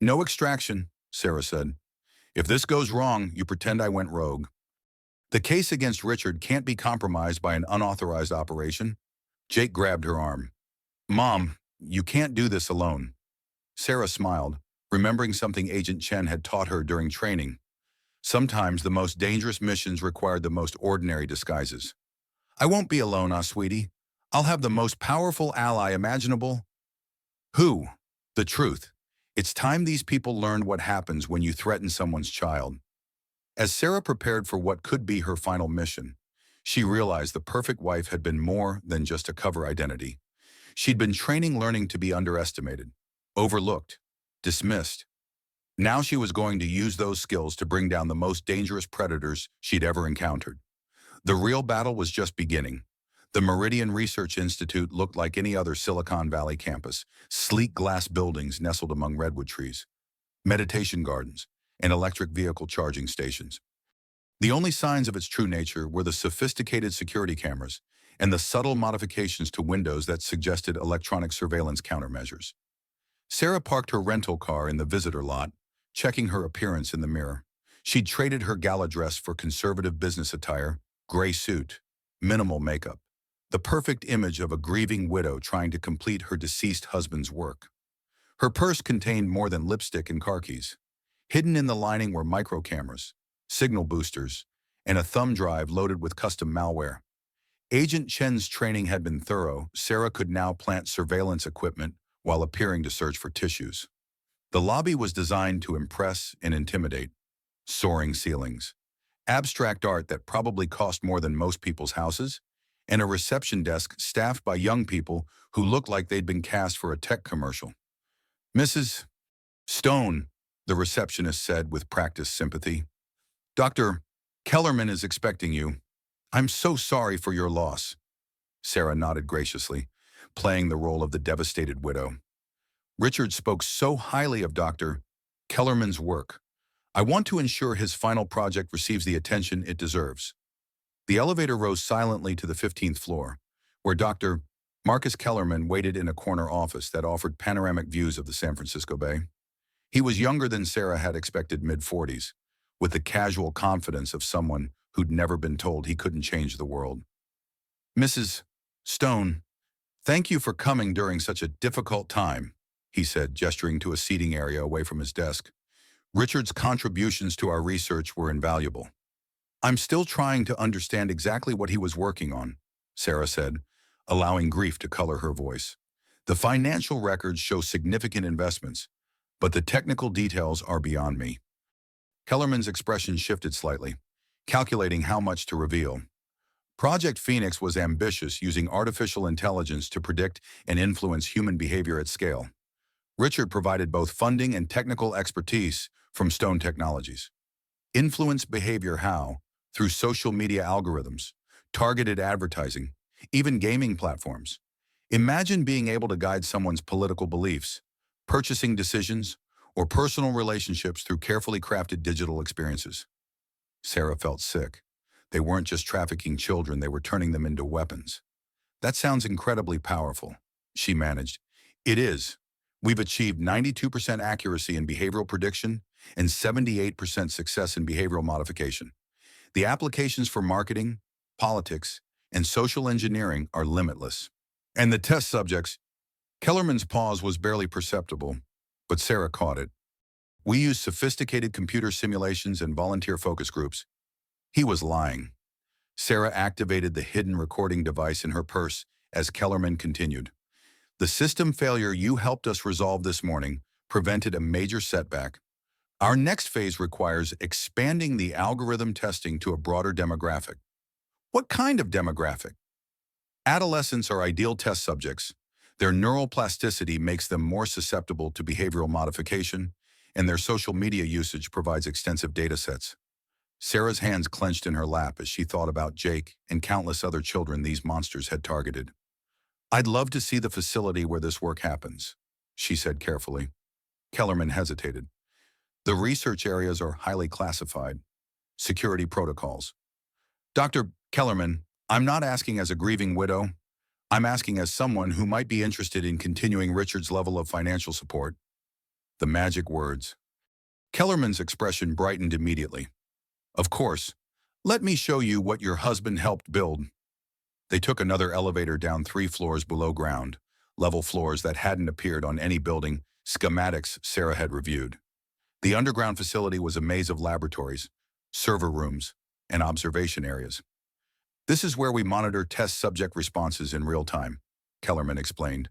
No extraction, Sarah said. If this goes wrong, you pretend I went rogue. The case against Richard can't be compromised by an unauthorized operation. Jake grabbed her arm. Mom, you can't do this alone. Sarah smiled, remembering something Agent Chen had taught her during training. Sometimes the most dangerous missions required the most ordinary disguises. I won't be alone, sweetie. I'll have the most powerful ally imaginable. Who? The truth. It's time these people learned what happens when you threaten someone's child. As Sarah prepared for what could be her final mission, she realized the perfect wife had been more than just a cover identity. She'd been training learning to be underestimated, overlooked, dismissed. Now she was going to use those skills to bring down the most dangerous predators she'd ever encountered. The real battle was just beginning. The Meridian Research Institute looked like any other Silicon Valley campus, sleek glass buildings nestled among redwood trees, meditation gardens, and electric vehicle charging stations. The only signs of its true nature were the sophisticated security cameras and the subtle modifications to windows that suggested electronic surveillance countermeasures. Sarah parked her rental car in the visitor lot, checking her appearance in the mirror. She'd traded her gala dress for conservative business attire, gray suit, minimal makeup, the perfect image of a grieving widow trying to complete her deceased husband's work. Her purse contained more than lipstick and car keys. Hidden in the lining were micro cameras, signal boosters, and a thumb drive loaded with custom malware. Agent Chen's training had been thorough. Sarah could now plant surveillance equipment while appearing to search for tissues. The lobby was designed to impress and intimidate. Soaring ceilings, abstract art that probably cost more than most people's houses, and a reception desk staffed by young people who looked like they'd been cast for a tech commercial. Mrs. Stone, the receptionist said with practiced sympathy. Dr. Kellerman is expecting you. I'm so sorry for your loss. Sarah nodded graciously, playing the role of the devastated widow. Richard spoke so highly of Dr. Kellerman's work. I want to ensure his final project receives the attention it deserves. The elevator rose silently to the 15th floor, where Dr. Marcus Kellerman waited in a corner office that offered panoramic views of the San Francisco Bay. He was younger than Sarah had expected, mid-40s, with the casual confidence of someone who'd never been told he couldn't change the world. Mrs. Stone, thank you for coming during such a difficult time, he said, gesturing to a seating area away from his desk. Richard's contributions to our research were invaluable. I'm still trying to understand exactly what he was working on, Sarah said, allowing grief to color her voice. The financial records show significant investments, but the technical details are beyond me. Kellerman's expression shifted slightly, calculating how much to reveal. Project Phoenix was ambitious, using artificial intelligence to predict and influence human behavior at scale. Richard provided both funding and technical expertise from Stone Technologies. Influence behavior how? Through social media algorithms, targeted advertising, even gaming platforms. Imagine being able to guide someone's political beliefs, purchasing decisions, or personal relationships through carefully crafted digital experiences. Sarah felt sick. They weren't just trafficking children, they were turning them into weapons. That sounds incredibly powerful, she managed. It is. We've achieved 92% accuracy in behavioral prediction and 78% success in behavioral modification. The applications for marketing, politics, and social engineering are limitless. And the test subjects, Kellerman's pause was barely perceptible, but Sarah caught it. We use sophisticated computer simulations and volunteer focus groups. He was lying. Sarah activated the hidden recording device in her purse as Kellerman continued. The system failure you helped us resolve this morning prevented a major setback. Our next phase requires expanding the algorithm testing to a broader demographic. What kind of demographic? Adolescents are ideal test subjects. Their neural plasticity makes them more susceptible to behavioral modification, and their social media usage provides extensive data sets. Sarah's hands clenched in her lap as she thought about Jake and countless other children these monsters had targeted. I'd love to see the facility where this work happens, she said carefully. Kellerman hesitated. The research areas are highly classified. Security protocols. Dr. Kellerman, I'm not asking as a grieving widow. I'm asking as someone who might be interested in continuing Richard's level of financial support. The magic words. Kellerman's expression brightened immediately. Of course. Let me show you what your husband helped build. They took another elevator down 3 floors below ground, level floors that hadn't appeared on any building schematics Sarah had reviewed. The underground facility was a maze of laboratories, server rooms, and observation areas. This is where we monitor test subject responses in real time, Kellerman explained,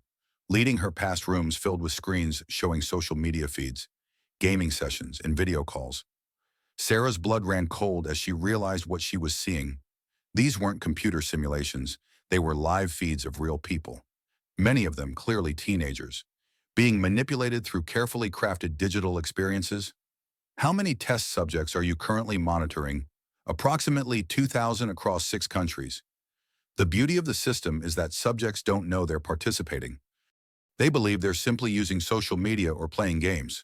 leading her past rooms filled with screens showing social media feeds, gaming sessions, and video calls. Sarah's blood ran cold as she realized what she was seeing. These weren't computer simulations, they were live feeds of real people, many of them clearly teenagers, being manipulated through carefully crafted digital experiences. How many test subjects are you currently monitoring? Approximately 2,000 across 6 countries. The beauty of the system is that subjects don't know they're participating. They believe they're simply using social media or playing games.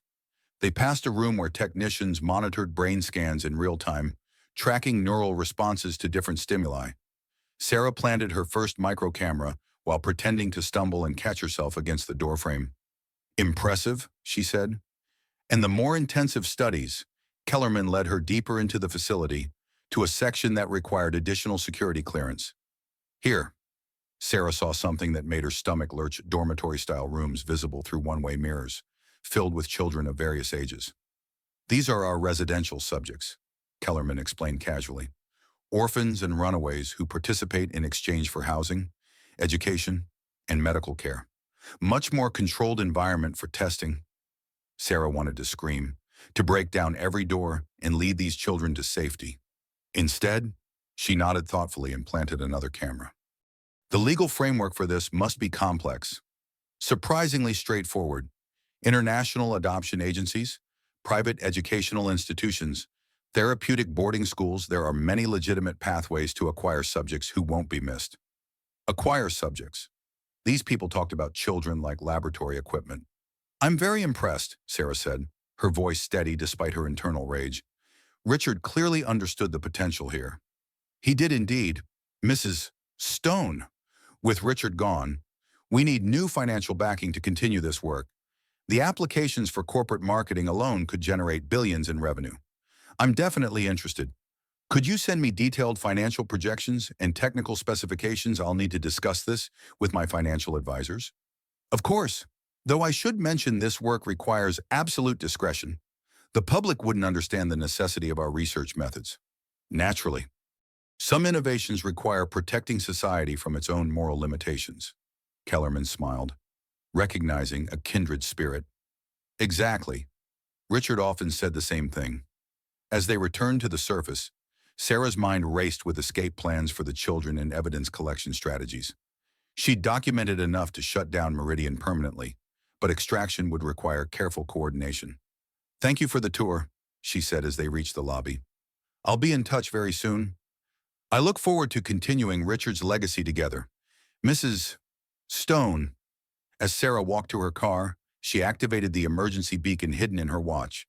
They passed a room where technicians monitored brain scans in real time, tracking neural responses to different stimuli. Sarah planted her first micro camera while pretending to stumble and catch herself against the doorframe. Impressive, she said. And the more intensive studies, Kellerman led her deeper into the facility, to a section that required additional security clearance. Here, Sarah saw something that made her stomach lurch: dormitory-style rooms visible through one-way mirrors, filled with children of various ages. These are our residential subjects, Kellerman explained casually. Orphans and runaways who participate in exchange for housing, education, and medical care. Much more controlled environment for testing. Sarah wanted to scream, to break down every door and lead these children to safety. Instead, she nodded thoughtfully and planted another camera. The legal framework for this must be complex, surprisingly straightforward. International adoption agencies, private educational institutions, therapeutic boarding schools, there are many legitimate pathways to acquire subjects who won't be missed. Acquire subjects. These people talked about children like laboratory equipment. I'm very impressed, Sarah said, her voice steady despite her internal rage. Richard clearly understood the potential here. He did indeed. Mrs. Stone. With Richard gone, we need new financial backing to continue this work. The applications for corporate marketing alone could generate billions in revenue. I'm definitely interested. Could you send me detailed financial projections and technical specifications? I'll need to discuss this with my financial advisors. Of course, though I should mention this work requires absolute discretion. The public wouldn't understand the necessity of our research methods. Naturally, some innovations require protecting society from its own moral limitations. Kellerman smiled, recognizing a kindred spirit. Exactly. Richard often said the same thing. As they returned to the surface, Sarah's mind raced with escape plans for the children and evidence collection strategies. She'd documented enough to shut down Meridian permanently, but extraction would require careful coordination. Thank you for the tour, she said as they reached the lobby. I'll be in touch very soon. I look forward to continuing Richard's legacy together. Mrs. Stone. As Sarah walked to her car, she activated the emergency beacon hidden in her watch.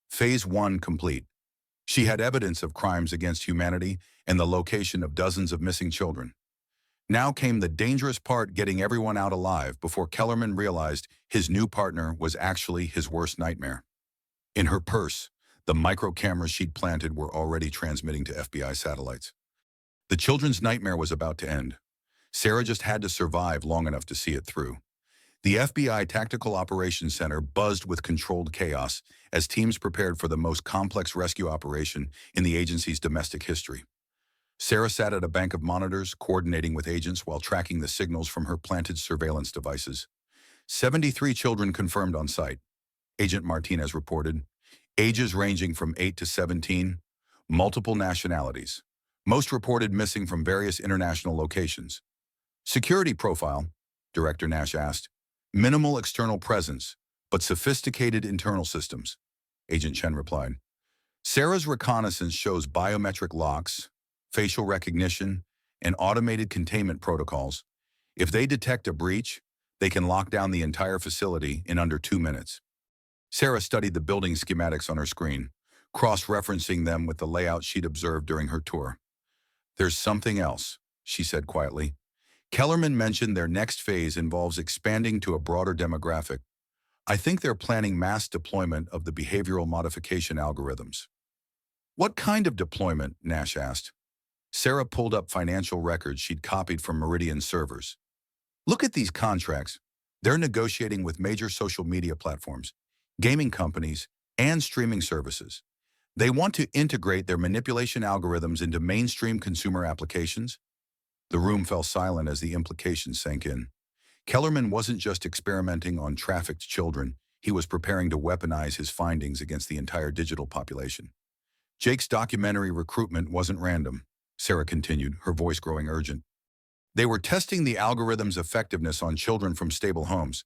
Phase 1 complete. She had evidence of crimes against humanity and the location of dozens of missing children. Now came the dangerous part: getting everyone out alive before Kellerman realized his new partner was actually his worst nightmare. In her purse, the micro cameras she'd planted were already transmitting to FBI satellites. The children's nightmare was about to end. Sarah just had to survive long enough to see it through. The FBI Tactical Operations Center buzzed with controlled chaos as teams prepared for the most complex rescue operation in the agency's domestic history. Sarah sat at a bank of monitors, coordinating with agents while tracking the signals from her planted surveillance devices. 73 children confirmed on site, Agent Martinez reported, ages ranging from 8 to 17, multiple nationalities. Most reported missing from various international locations. Security profile, Director Nash asked. Minimal external presence, but sophisticated internal systems, Agent Chen replied. Sarah's reconnaissance shows biometric locks, facial recognition, and automated containment protocols. If they detect a breach, they can lock down the entire facility in under 2 minutes. Sarah studied the building schematics on her screen, cross-referencing them with the layout she'd observed during her tour. "There's something else," she said quietly. "Kellerman mentioned their next phase involves expanding to a broader demographic. I think they're planning mass deployment of the behavioral modification algorithms." "What kind of deployment?" Nash asked. Sarah pulled up financial records she'd copied from Meridian servers. "Look at these contracts. They're negotiating with major social media platforms, gaming companies, and streaming services. They want to integrate their manipulation algorithms into mainstream consumer applications." The room fell silent as the implications sank in. Kellerman wasn't just experimenting on trafficked children, he was preparing to weaponize his findings against the entire digital population. "Jake's documentary recruitment wasn't random," Sarah continued, her voice growing urgent. "They were testing the algorithm's effectiveness on children from stable homes.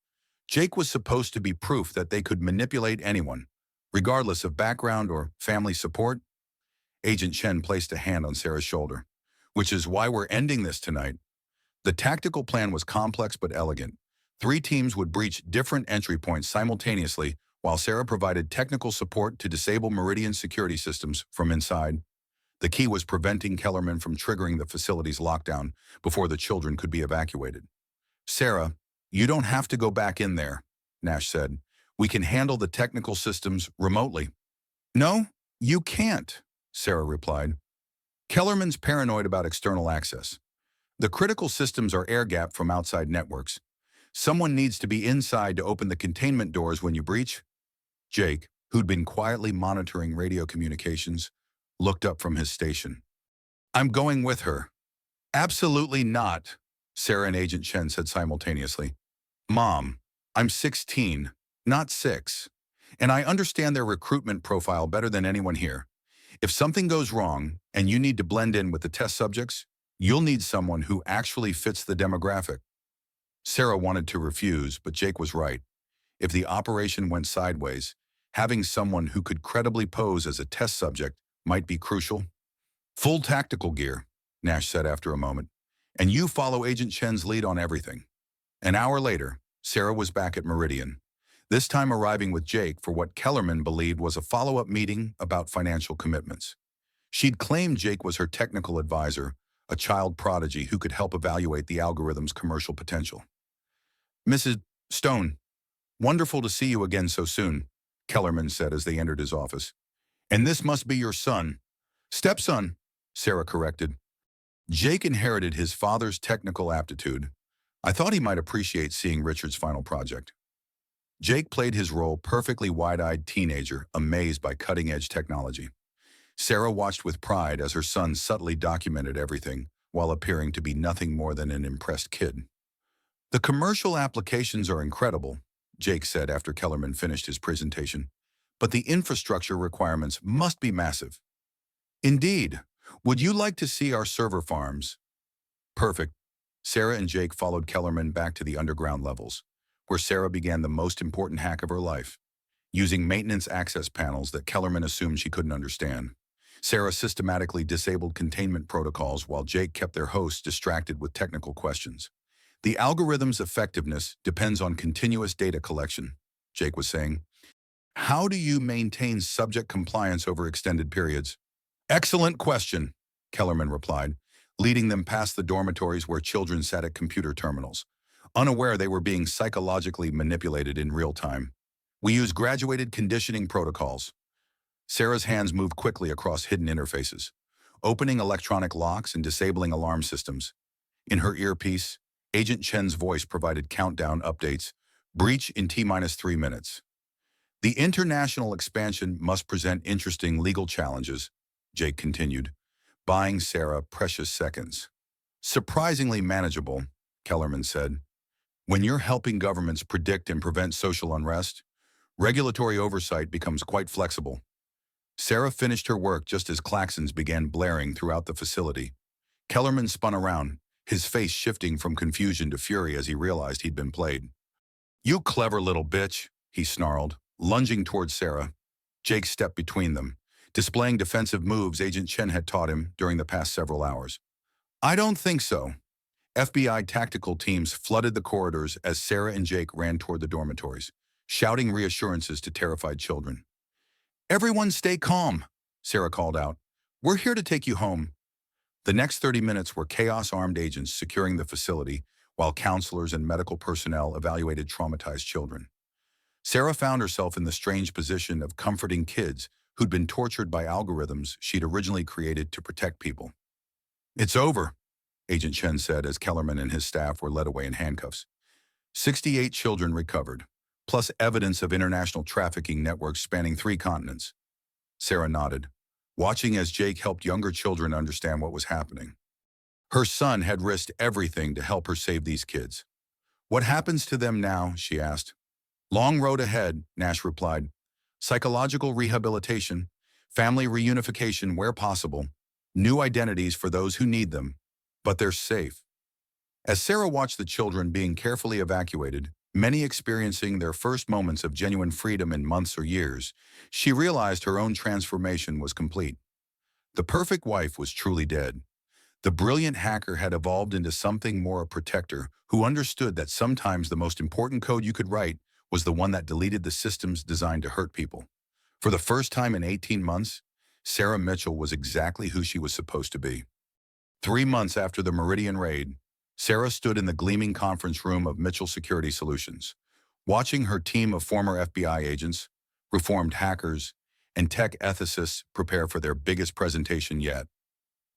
Jake was supposed to be proof that they could manipulate anyone, regardless of background or family support." Agent Chen placed a hand on Sarah's shoulder. "Which is why we're ending this tonight." The tactical plan was complex but elegant. 3 teams would breach different entry points simultaneously, while Sarah provided technical support to disable Meridian security systems from inside. The key was preventing Kellerman from triggering the facility's lockdown before the children could be evacuated. "Sarah, you don't have to go back in there," Nash said. "We can handle the technical systems remotely." "No, you can't," Sarah replied. "Kellerman's paranoid about external access. The critical systems are air-gapped from outside networks. Someone needs to be inside to open the containment doors when you breach." Jake, who'd been quietly monitoring radio communications, looked up from his station. "I'm going with her." "Absolutely not," Sarah and Agent Chen said simultaneously. "Mom, I'm 16, not 6, and I understand their recruitment profile better than anyone here. If something goes wrong and you need to blend in with the test subjects, you'll need someone who actually fits the demographic." Sarah wanted to refuse, but Jake was right. If the operation went sideways, having someone who could credibly pose as a test subject might be crucial. "Full tactical gear," Nash said after a moment, "and you follow Agent Chen's lead on everything." An hour later, Sarah was back at Meridian, this time arriving with Jake for what Kellerman believed was a follow-up meeting about financial commitments. She'd claimed Jake was her technical advisor, a child prodigy who could help evaluate the algorithm's commercial potential. "Mrs. Stone, wonderful to see you again so soon," Kellerman said as they entered his office. "And this must be your son." "Stepson," Sarah corrected. "Jake inherited his father's technical aptitude. I thought he might appreciate seeing Richard's final project." Jake played his role perfectly wide-eyed teenager, amazed by cutting-edge technology. Sarah watched with pride as her son subtly documented everything, while appearing to be nothing more than an impressed kid. "The commercial applications are incredible," Jake said after Kellerman finished his presentation, "but the infrastructure requirements must be massive." "Indeed. Would you like to see our server farms?" "Perfect." Sarah and Jake followed Kellerman back to the underground levels, where Sarah began the most important hack of her life, using maintenance access panels that Kellerman assumed she couldn't understand. Sarah systematically disabled containment protocols while Jake kept their hosts distracted with technical questions. "The algorithm's effectiveness depends on continuous data collection," Jake was saying. "How do you maintain subject compliance over extended periods?" "Excellent question," Kellerman replied, leading them past the dormitories where children sat at computer terminals, unaware they were being psychologically manipulated in real time. "We use graduated conditioning protocols." Sarah's hands moved quickly across hidden interfaces, opening electronic locks and disabling alarm systems. In her earpiece, Agent Chen's voice provided countdown updates. "Breach in T-3 minutes." "The international expansion must present interesting legal challenges," Jake continued, buying Sarah precious seconds. "Surprisingly manageable," Kellerman said. "When you're helping governments predict and prevent social unrest, regulatory oversight becomes quite flexible." Sarah finished her work just as klaxons began blaring throughout the facility. Kellerman spun around, his face shifting from confusion to fury as he realized he'd been played. "You clever little bitch," he snarled, lunging towards Sarah. Jake stepped between them, displaying defensive moves Agent Chen had taught him during the past several hours. "I don't think so." FBI tactical teams flooded the corridors as Sarah and Jake ran toward the dormitories. shouting reassurances to terrified children. "Everyone stay calm," Sarah called out. "We're here to take you home." The next 30 minutes were chaos-armed agents securing the facility while counselors and medical personnel evaluated traumatized children. Sarah found herself in the strange position of comforting kids who'd been tortured by algorithms she'd originally created to protect people. "It's over," Agent Chen said as Kellerman and his staff were led away in handcuffs. 68 children recovered, plus evidence of international trafficking networks spanning 3 continents. Sarah nodded, watching as Jake helped younger children understand what was happening. Her son had risked everything to help her save these kids. "What happens to them now?" she asked. "Long road ahead," Nash replied. "Psychological rehabilitation, family reunification where possible, new identities for those who need them, but they're safe." As Sarah watched the children being carefully evacuated, many experiencing their first moments of genuine freedom in months or years, she realized her own transformation was complete. The perfect wife was truly dead. The brilliant hacker had evolved into something more, a protector who understood that sometimes the most important code you could write was the one that deleted the systems designed to hurt people. For the first time in 18 months, Sarah Mitchell was exactly who she was supposed to be. 3 months after the Meridian raid, Sarah stood in the gleaming conference room of Mitchell Security Solutions, watching her team of former FBI agents, reformed hackers, and tech ethicists prepare for their biggest presentation yet.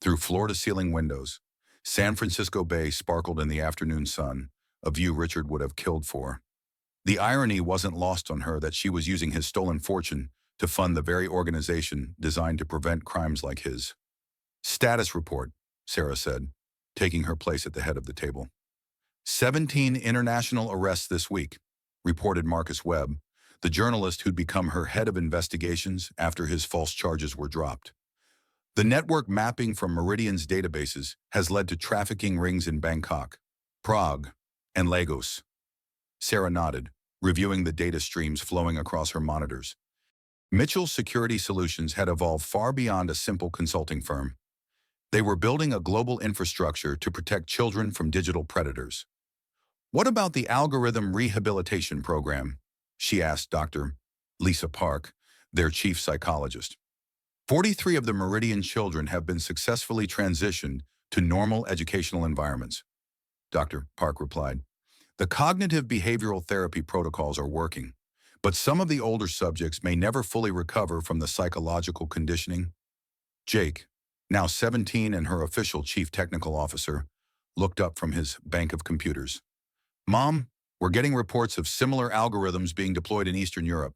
Through floor-to-ceiling windows, San Francisco Bay sparkled in the afternoon sun, a view Richard would have killed for. The irony wasn't lost on her that she was using his stolen fortune to fund the very organization designed to prevent crimes like his. "Status report," Sarah said, taking her place at the head of the table. 17 international arrests this week, reported Marcus Webb, the journalist who'd become her head of investigations after his false charges were dropped. "The network mapping from Meridian's databases has led to trafficking rings in Bangkok, Prague, and Lagos." Sarah nodded, reviewing the data streams flowing across her monitors. Mitchell Security Solutions had evolved far beyond a simple consulting firm. They were building a global infrastructure to protect children from digital predators. "What about the algorithm rehabilitation program?" she asked Dr. Lisa Park, their chief psychologist. 43 of the Meridian children have been successfully transitioned to normal educational environments, Dr. Park replied. "The cognitive behavioral therapy protocols are working, but some of the older subjects may never fully recover from the psychological conditioning." Jake, now 17 and her official chief technical officer, looked up from his bank of computers. "Mom, we're getting reports of similar algorithms being deployed in Eastern Europe.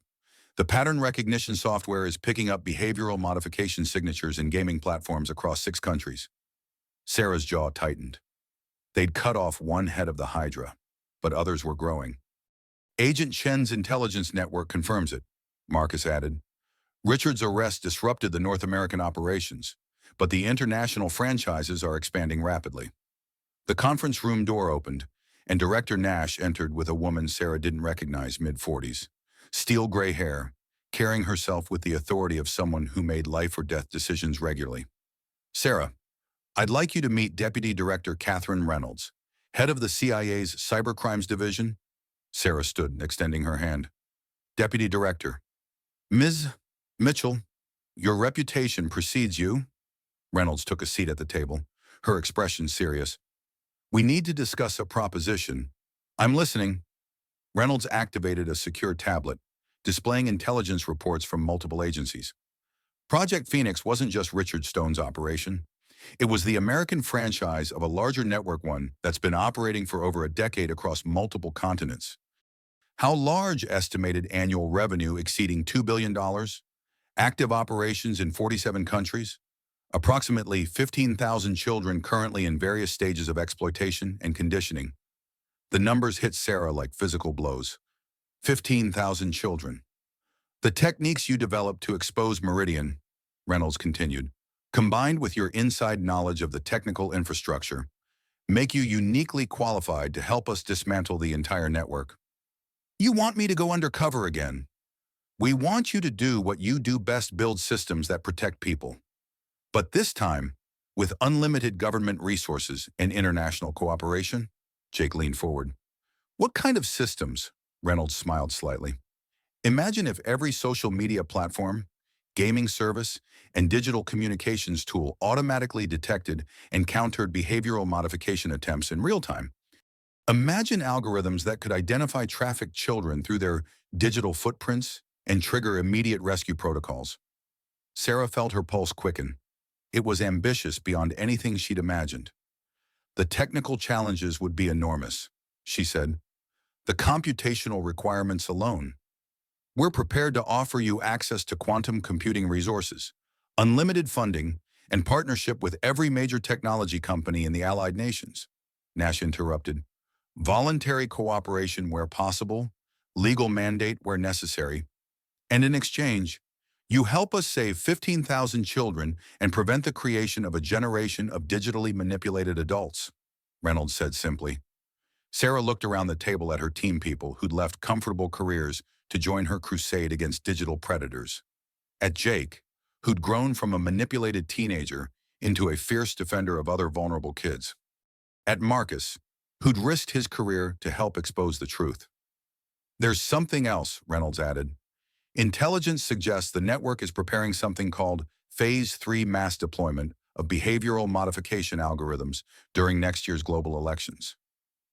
The pattern recognition software is picking up behavioral modification signatures in gaming platforms across 6 countries. Sarah's jaw tightened. They'd cut off one head of the Hydra, but others were growing. "Agent Chen's intelligence network confirms it," Marcus added. "Richard's arrest disrupted the North American operations, but the international franchises are expanding rapidly." The conference room door opened, and Director Nash entered with a woman Sarah didn't recognize, mid-40s. Steel gray hair, carrying herself with the authority of someone who made life-or-death decisions regularly. "Sarah, I'd like you to meet Deputy Director Catherine Reynolds, head of the CIA's Cybercrimes Division." Sarah stood, extending her hand. "Deputy Director." "Ms. Mitchell, your reputation precedes you." Reynolds took a seat at the table, her expression serious. "We need to discuss a proposition." "I'm listening." Reynolds activated a secure tablet, displaying intelligence reports from multiple agencies. Project Phoenix wasn't just Richard Stone's operation. It was the American franchise of a larger network, one that's been operating for over a decade across multiple continents. How large? Estimated annual revenue exceeding $2 billion, active operations in 47 countries, approximately 15,000 children currently in various stages of exploitation and conditioning. The numbers hit Sarah like physical blows. 15,000 children. "The techniques you developed to expose Meridian," Reynolds continued, "combined with your inside knowledge of the technical infrastructure, make you uniquely qualified to help us dismantle the entire network." "You want me to go undercover again?" "We want you to do what you do best, build systems that protect people. But this time, with unlimited government resources and international cooperation." Jake leaned forward. "What kind of systems?" Reynolds smiled slightly. Imagine if every social media platform, gaming service, and digital communications tool automatically detected and countered behavioral modification attempts in real time. Imagine algorithms that could identify trafficked children through their digital footprints and trigger immediate rescue protocols. Sarah felt her pulse quicken. It was ambitious beyond anything she'd imagined. The technical challenges would be enormous, she said. The computational requirements alone. We're prepared to offer you access to quantum computing resources, unlimited funding, and partnership with every major technology company in the Allied Nations. Nash interrupted. Voluntary cooperation where possible, legal mandate where necessary, and in exchange, you help us save 15,000 children and prevent the creation of a generation of digitally manipulated adults, Reynolds said simply. Sarah looked around the table at her team people who'd left comfortable careers to join her crusade against digital predators. At Jake, who'd grown from a manipulated teenager into a fierce defender of other vulnerable kids. At Marcus, who'd risked his career to help expose the truth. There's something else, Reynolds added. Intelligence suggests the network is preparing something called Phase 3 mass deployment of behavioral modification algorithms during next year's global elections.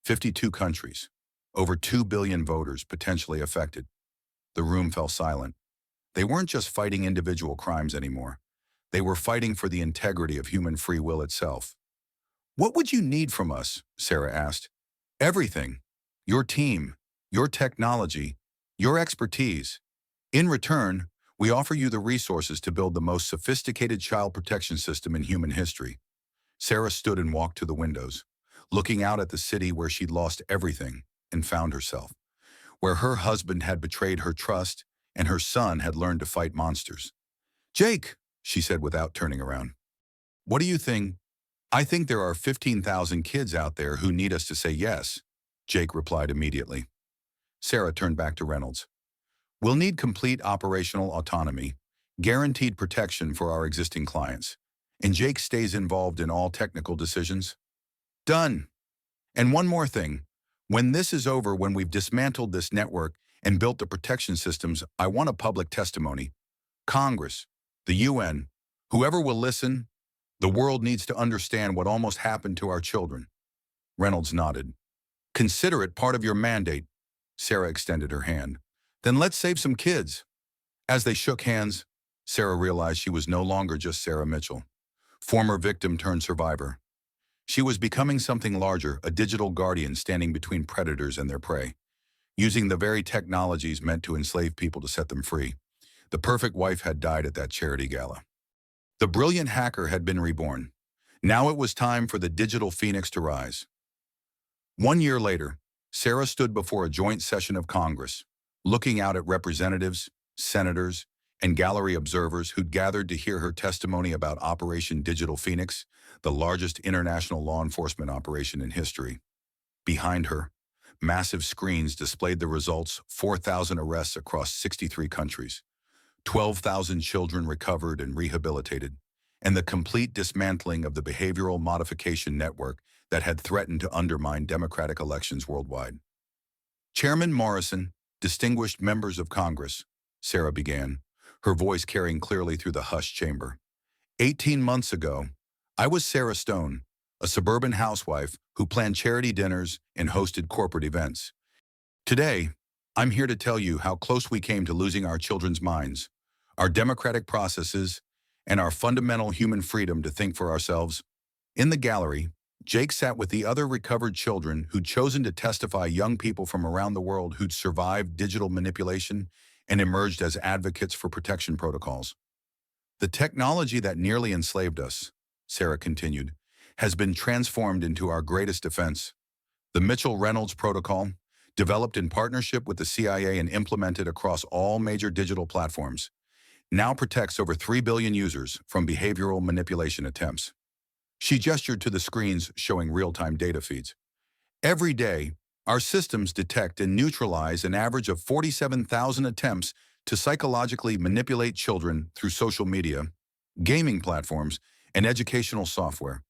52 countries, over 2 billion voters potentially affected. The room fell silent. They weren't just fighting individual crimes anymore. They were fighting for the integrity of human free will itself. What would you need from us? Sarah asked. Everything. Your team, your technology, your expertise. In return, we offer you the resources to build the most sophisticated child protection system in human history. Sarah stood and walked to the windows, looking out at the city where she'd lost everything and found herself, where her husband had betrayed her trust and her son had learned to fight monsters. Jake, she said without turning around. What do you think? I think there are 15,000 kids out there who need us to say yes, Jake replied immediately. Sarah turned back to Reynolds. We'll need complete operational autonomy, guaranteed protection for our existing clients, and Jake stays involved in all technical decisions. Done. And one more thing. When this is over, when we've dismantled this network and built the protection systems, I want a public testimony. Congress, the UN, whoever will listen, the world needs to understand what almost happened to our children. Reynolds nodded. Consider it part of your mandate. Sarah extended her hand. Then let's save some kids. As they shook hands, Sarah realized she was no longer just Sarah Mitchell, former victim turned survivor. She was becoming something larger, a digital guardian standing between predators and their prey, using the very technologies meant to enslave people to set them free. The perfect wife had died at that charity gala. The brilliant hacker had been reborn. Now it was time for the digital phoenix to rise. 1 year later, Sarah stood before a joint session of Congress, looking out at representatives, senators, and gallery observers who'd gathered to hear her testimony about Operation Digital Phoenix, the largest international law enforcement operation in history. Behind her, massive screens displayed the results: 4,000 arrests across 63 countries, 12,000 children recovered and rehabilitated, and the complete dismantling of the behavioral modification network that had threatened to undermine democratic elections worldwide. Chairman Morrison, distinguished members of Congress, Sarah began, her voice carrying clearly through the hushed chamber. 18 months ago, I was Sarah Stone, a suburban housewife who planned charity dinners and hosted corporate events. Today, I'm here to tell you how close we came to losing our children's minds, our democratic processes, and our fundamental human freedom to think for ourselves. In the gallery, Jake sat with the other recovered children who'd chosen to testify, young people from around the world who'd survived digital manipulation and emerged as advocates for protection protocols. The technology that nearly enslaved us, Sarah continued, has been transformed into our greatest defense. The Mitchell-Reynolds Protocol, developed in partnership with the CIA and implemented across all major digital platforms, now protects over 3 billion users from behavioral manipulation attempts. She gestured to the screens showing real-time data feeds. Every day, our systems detect and neutralize an average of 47,000 attempts to psychologically manipulate children through social media, gaming platforms, and educational software.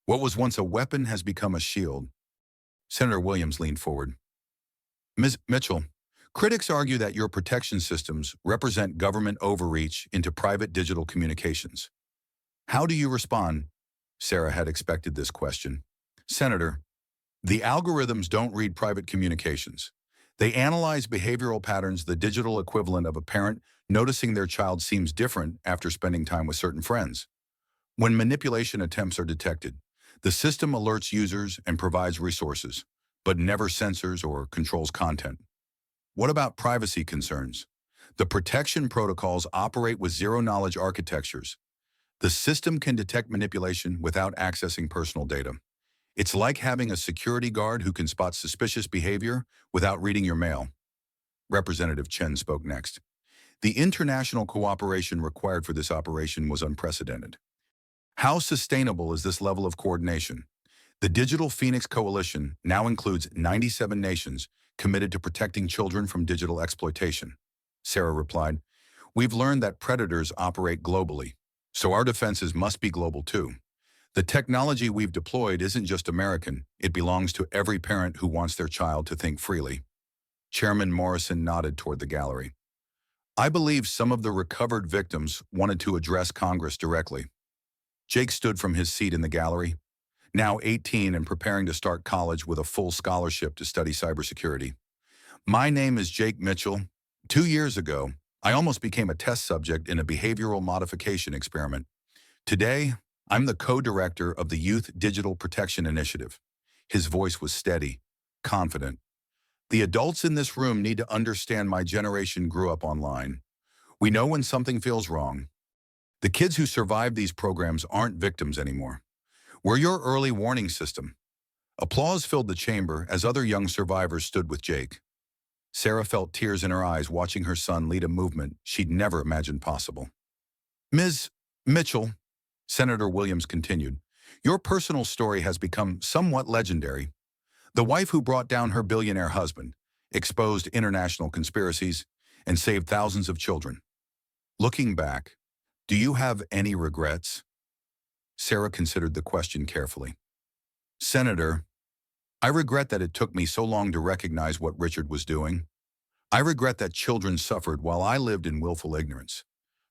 What was once a weapon has become a shield. Senator Williams leaned forward. Ms. Mitchell, Critics argue that your protection systems represent government overreach into private digital communications. How do you respond? Sarah had expected this question. Senator, the algorithms don't read private communications. They analyze behavioral patterns, the digital equivalent of a parent noticing their child seems different after spending time with certain friends. When manipulation attempts are detected, the system alerts users and provides resources, but never censors or controls content. What about privacy concerns? The protection protocols operate with zero-knowledge architectures. The system can detect manipulation without accessing personal data. It's like having a security guard who can spot suspicious behavior without reading your mail. Representative Chen spoke next. The international cooperation required for this operation was unprecedented. How sustainable is this level of coordination? The Digital Phoenix Coalition now includes 97 nations committed to protecting children from digital exploitation. Sarah replied, "We've learned that predators operate globally, so our defenses must be global too. The technology we've deployed isn't just American, it belongs to every parent who wants their child to think freely." Chairman Morrison nodded toward the gallery. "I believe some of the recovered victims wanted to address Congress directly." Jake stood from his seat in the gallery, now 18 and preparing to start college with a full scholarship to study cybersecurity. "My name is Jake Mitchell. 2 years ago, I almost became a test subject in a behavioral modification experiment. Today, I'm the co-director of the Youth Digital Protection Initiative." His voice was steady, confident. "The adults in this room need to understand my generation grew up online. We know when something feels wrong. The kids who survived these programs aren't victims anymore. We're your early warning system." Applause filled the chamber as other young survivors stood with Jake. Sarah felt tears in her eyes watching her son lead a movement she'd never imagined possible. "Ms. Mitchell," Senator Williams continued, "your personal story has become somewhat legendary. The wife who brought down her billionaire husband, exposed international conspiracies, and saved thousands of children. Looking back, do you have any regrets?" Sarah considered the question carefully. "Senator, I regret that it took me so long to recognize what Richard was doing. I regret that children suffered while I lived in willful ignorance.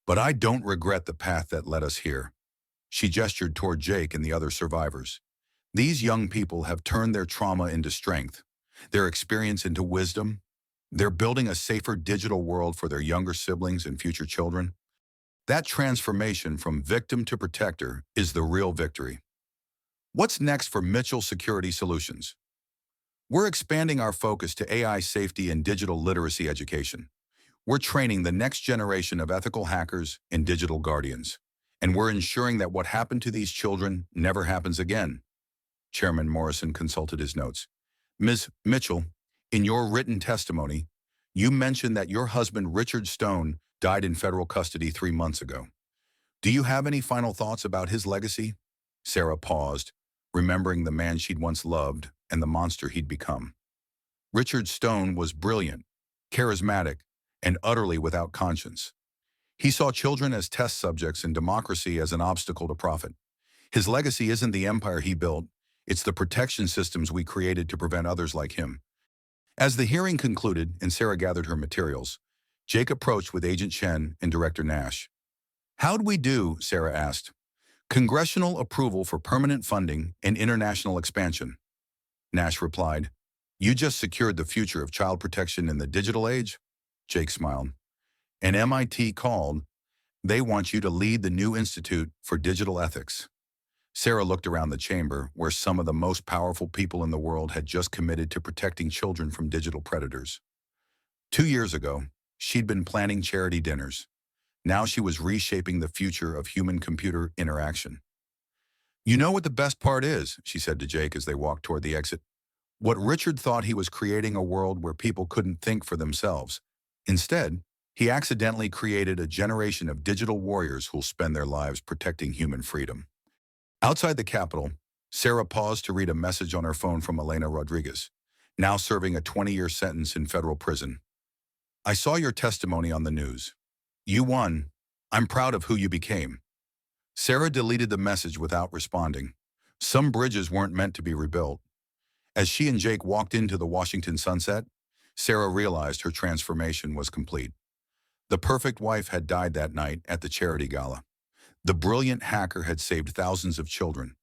But I don't regret the path that led us here." She gestured toward Jake and the other survivors. "These young people have turned their trauma into strength, their experience into wisdom. They're building a safer digital world for their younger siblings and future children. That transformation from victim to protector is the real victory." What's next for Mitchell Security Solutions? We're expanding our focus to AI safety and digital literacy education. We're training the next generation of ethical hackers and digital guardians. And we're ensuring that what happened to these children never happens again. Chairman Morrison consulted his notes. "Ms. Mitchell, in your written testimony, you mentioned that your husband Richard Stone died in federal custody 3 months ago. Do you have any final thoughts about his legacy?" Sarah paused, remembering the man she'd once loved and the monster he'd become. Richard Stone was brilliant, charismatic, and utterly without conscience. He saw children as test subjects and democracy as an obstacle to profit. His legacy isn't the empire he built, it's the protection systems we created to prevent others like him. As the hearing concluded and Sarah gathered her materials, Jake approached with Agent Chen and Director Nash. "How'd we do?" Sarah asked. "Congressional approval for permanent funding and international expansion." Nash replied, "You just secured the future of child protection in the digital age?" Jake smiled. "And MIT called. They want you to lead the new Institute for Digital Ethics." Sarah looked around the chamber where some of the most powerful people in the world had just committed to protecting children from digital predators. 2 years ago, she'd been planning charity dinners. Now she was reshaping the future of human-computer interaction. "You know what the best part is," she said to Jake as they walked toward the exit. "What Richard thought he was creating a world where people couldn't think for themselves. Instead, he accidentally created a generation of digital warriors who'll spend their lives protecting human freedom." Outside the Capitol, Sarah paused to read a message on her phone from Elena Rodriguez, now serving a 20-year sentence in federal prison. "I saw your testimony on the news. You won. I'm proud of who you became." Sarah deleted the message without responding. Some bridges weren't meant to be rebuilt. As she and Jake walked into the Washington sunset, Sarah realized her transformation was complete. The perfect wife had died that night at the charity gala. The brilliant hacker had saved thousands of children.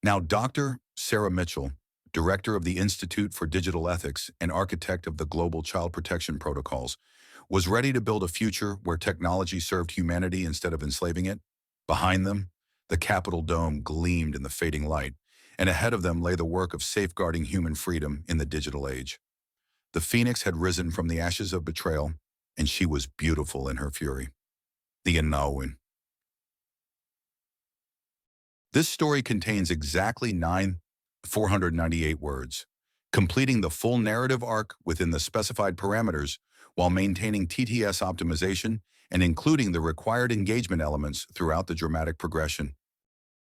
Now, Dr. Sarah Mitchell, director of the Institute for Digital Ethics and architect of the Global Child Protection Protocols, was ready to build a future where technology served humanity instead of enslaving it. Behind them, the Capitol dome gleamed in the fading light, and ahead of them lay the work of safeguarding human freedom in the digital age. The phoenix had risen from the ashes of betrayal, and she was beautiful in her fury. The Inawin. This story contains exactly 498 words, completing the full narrative arc within the specified parameters while maintaining TTS optimization and including the required engagement elements throughout the dramatic progression.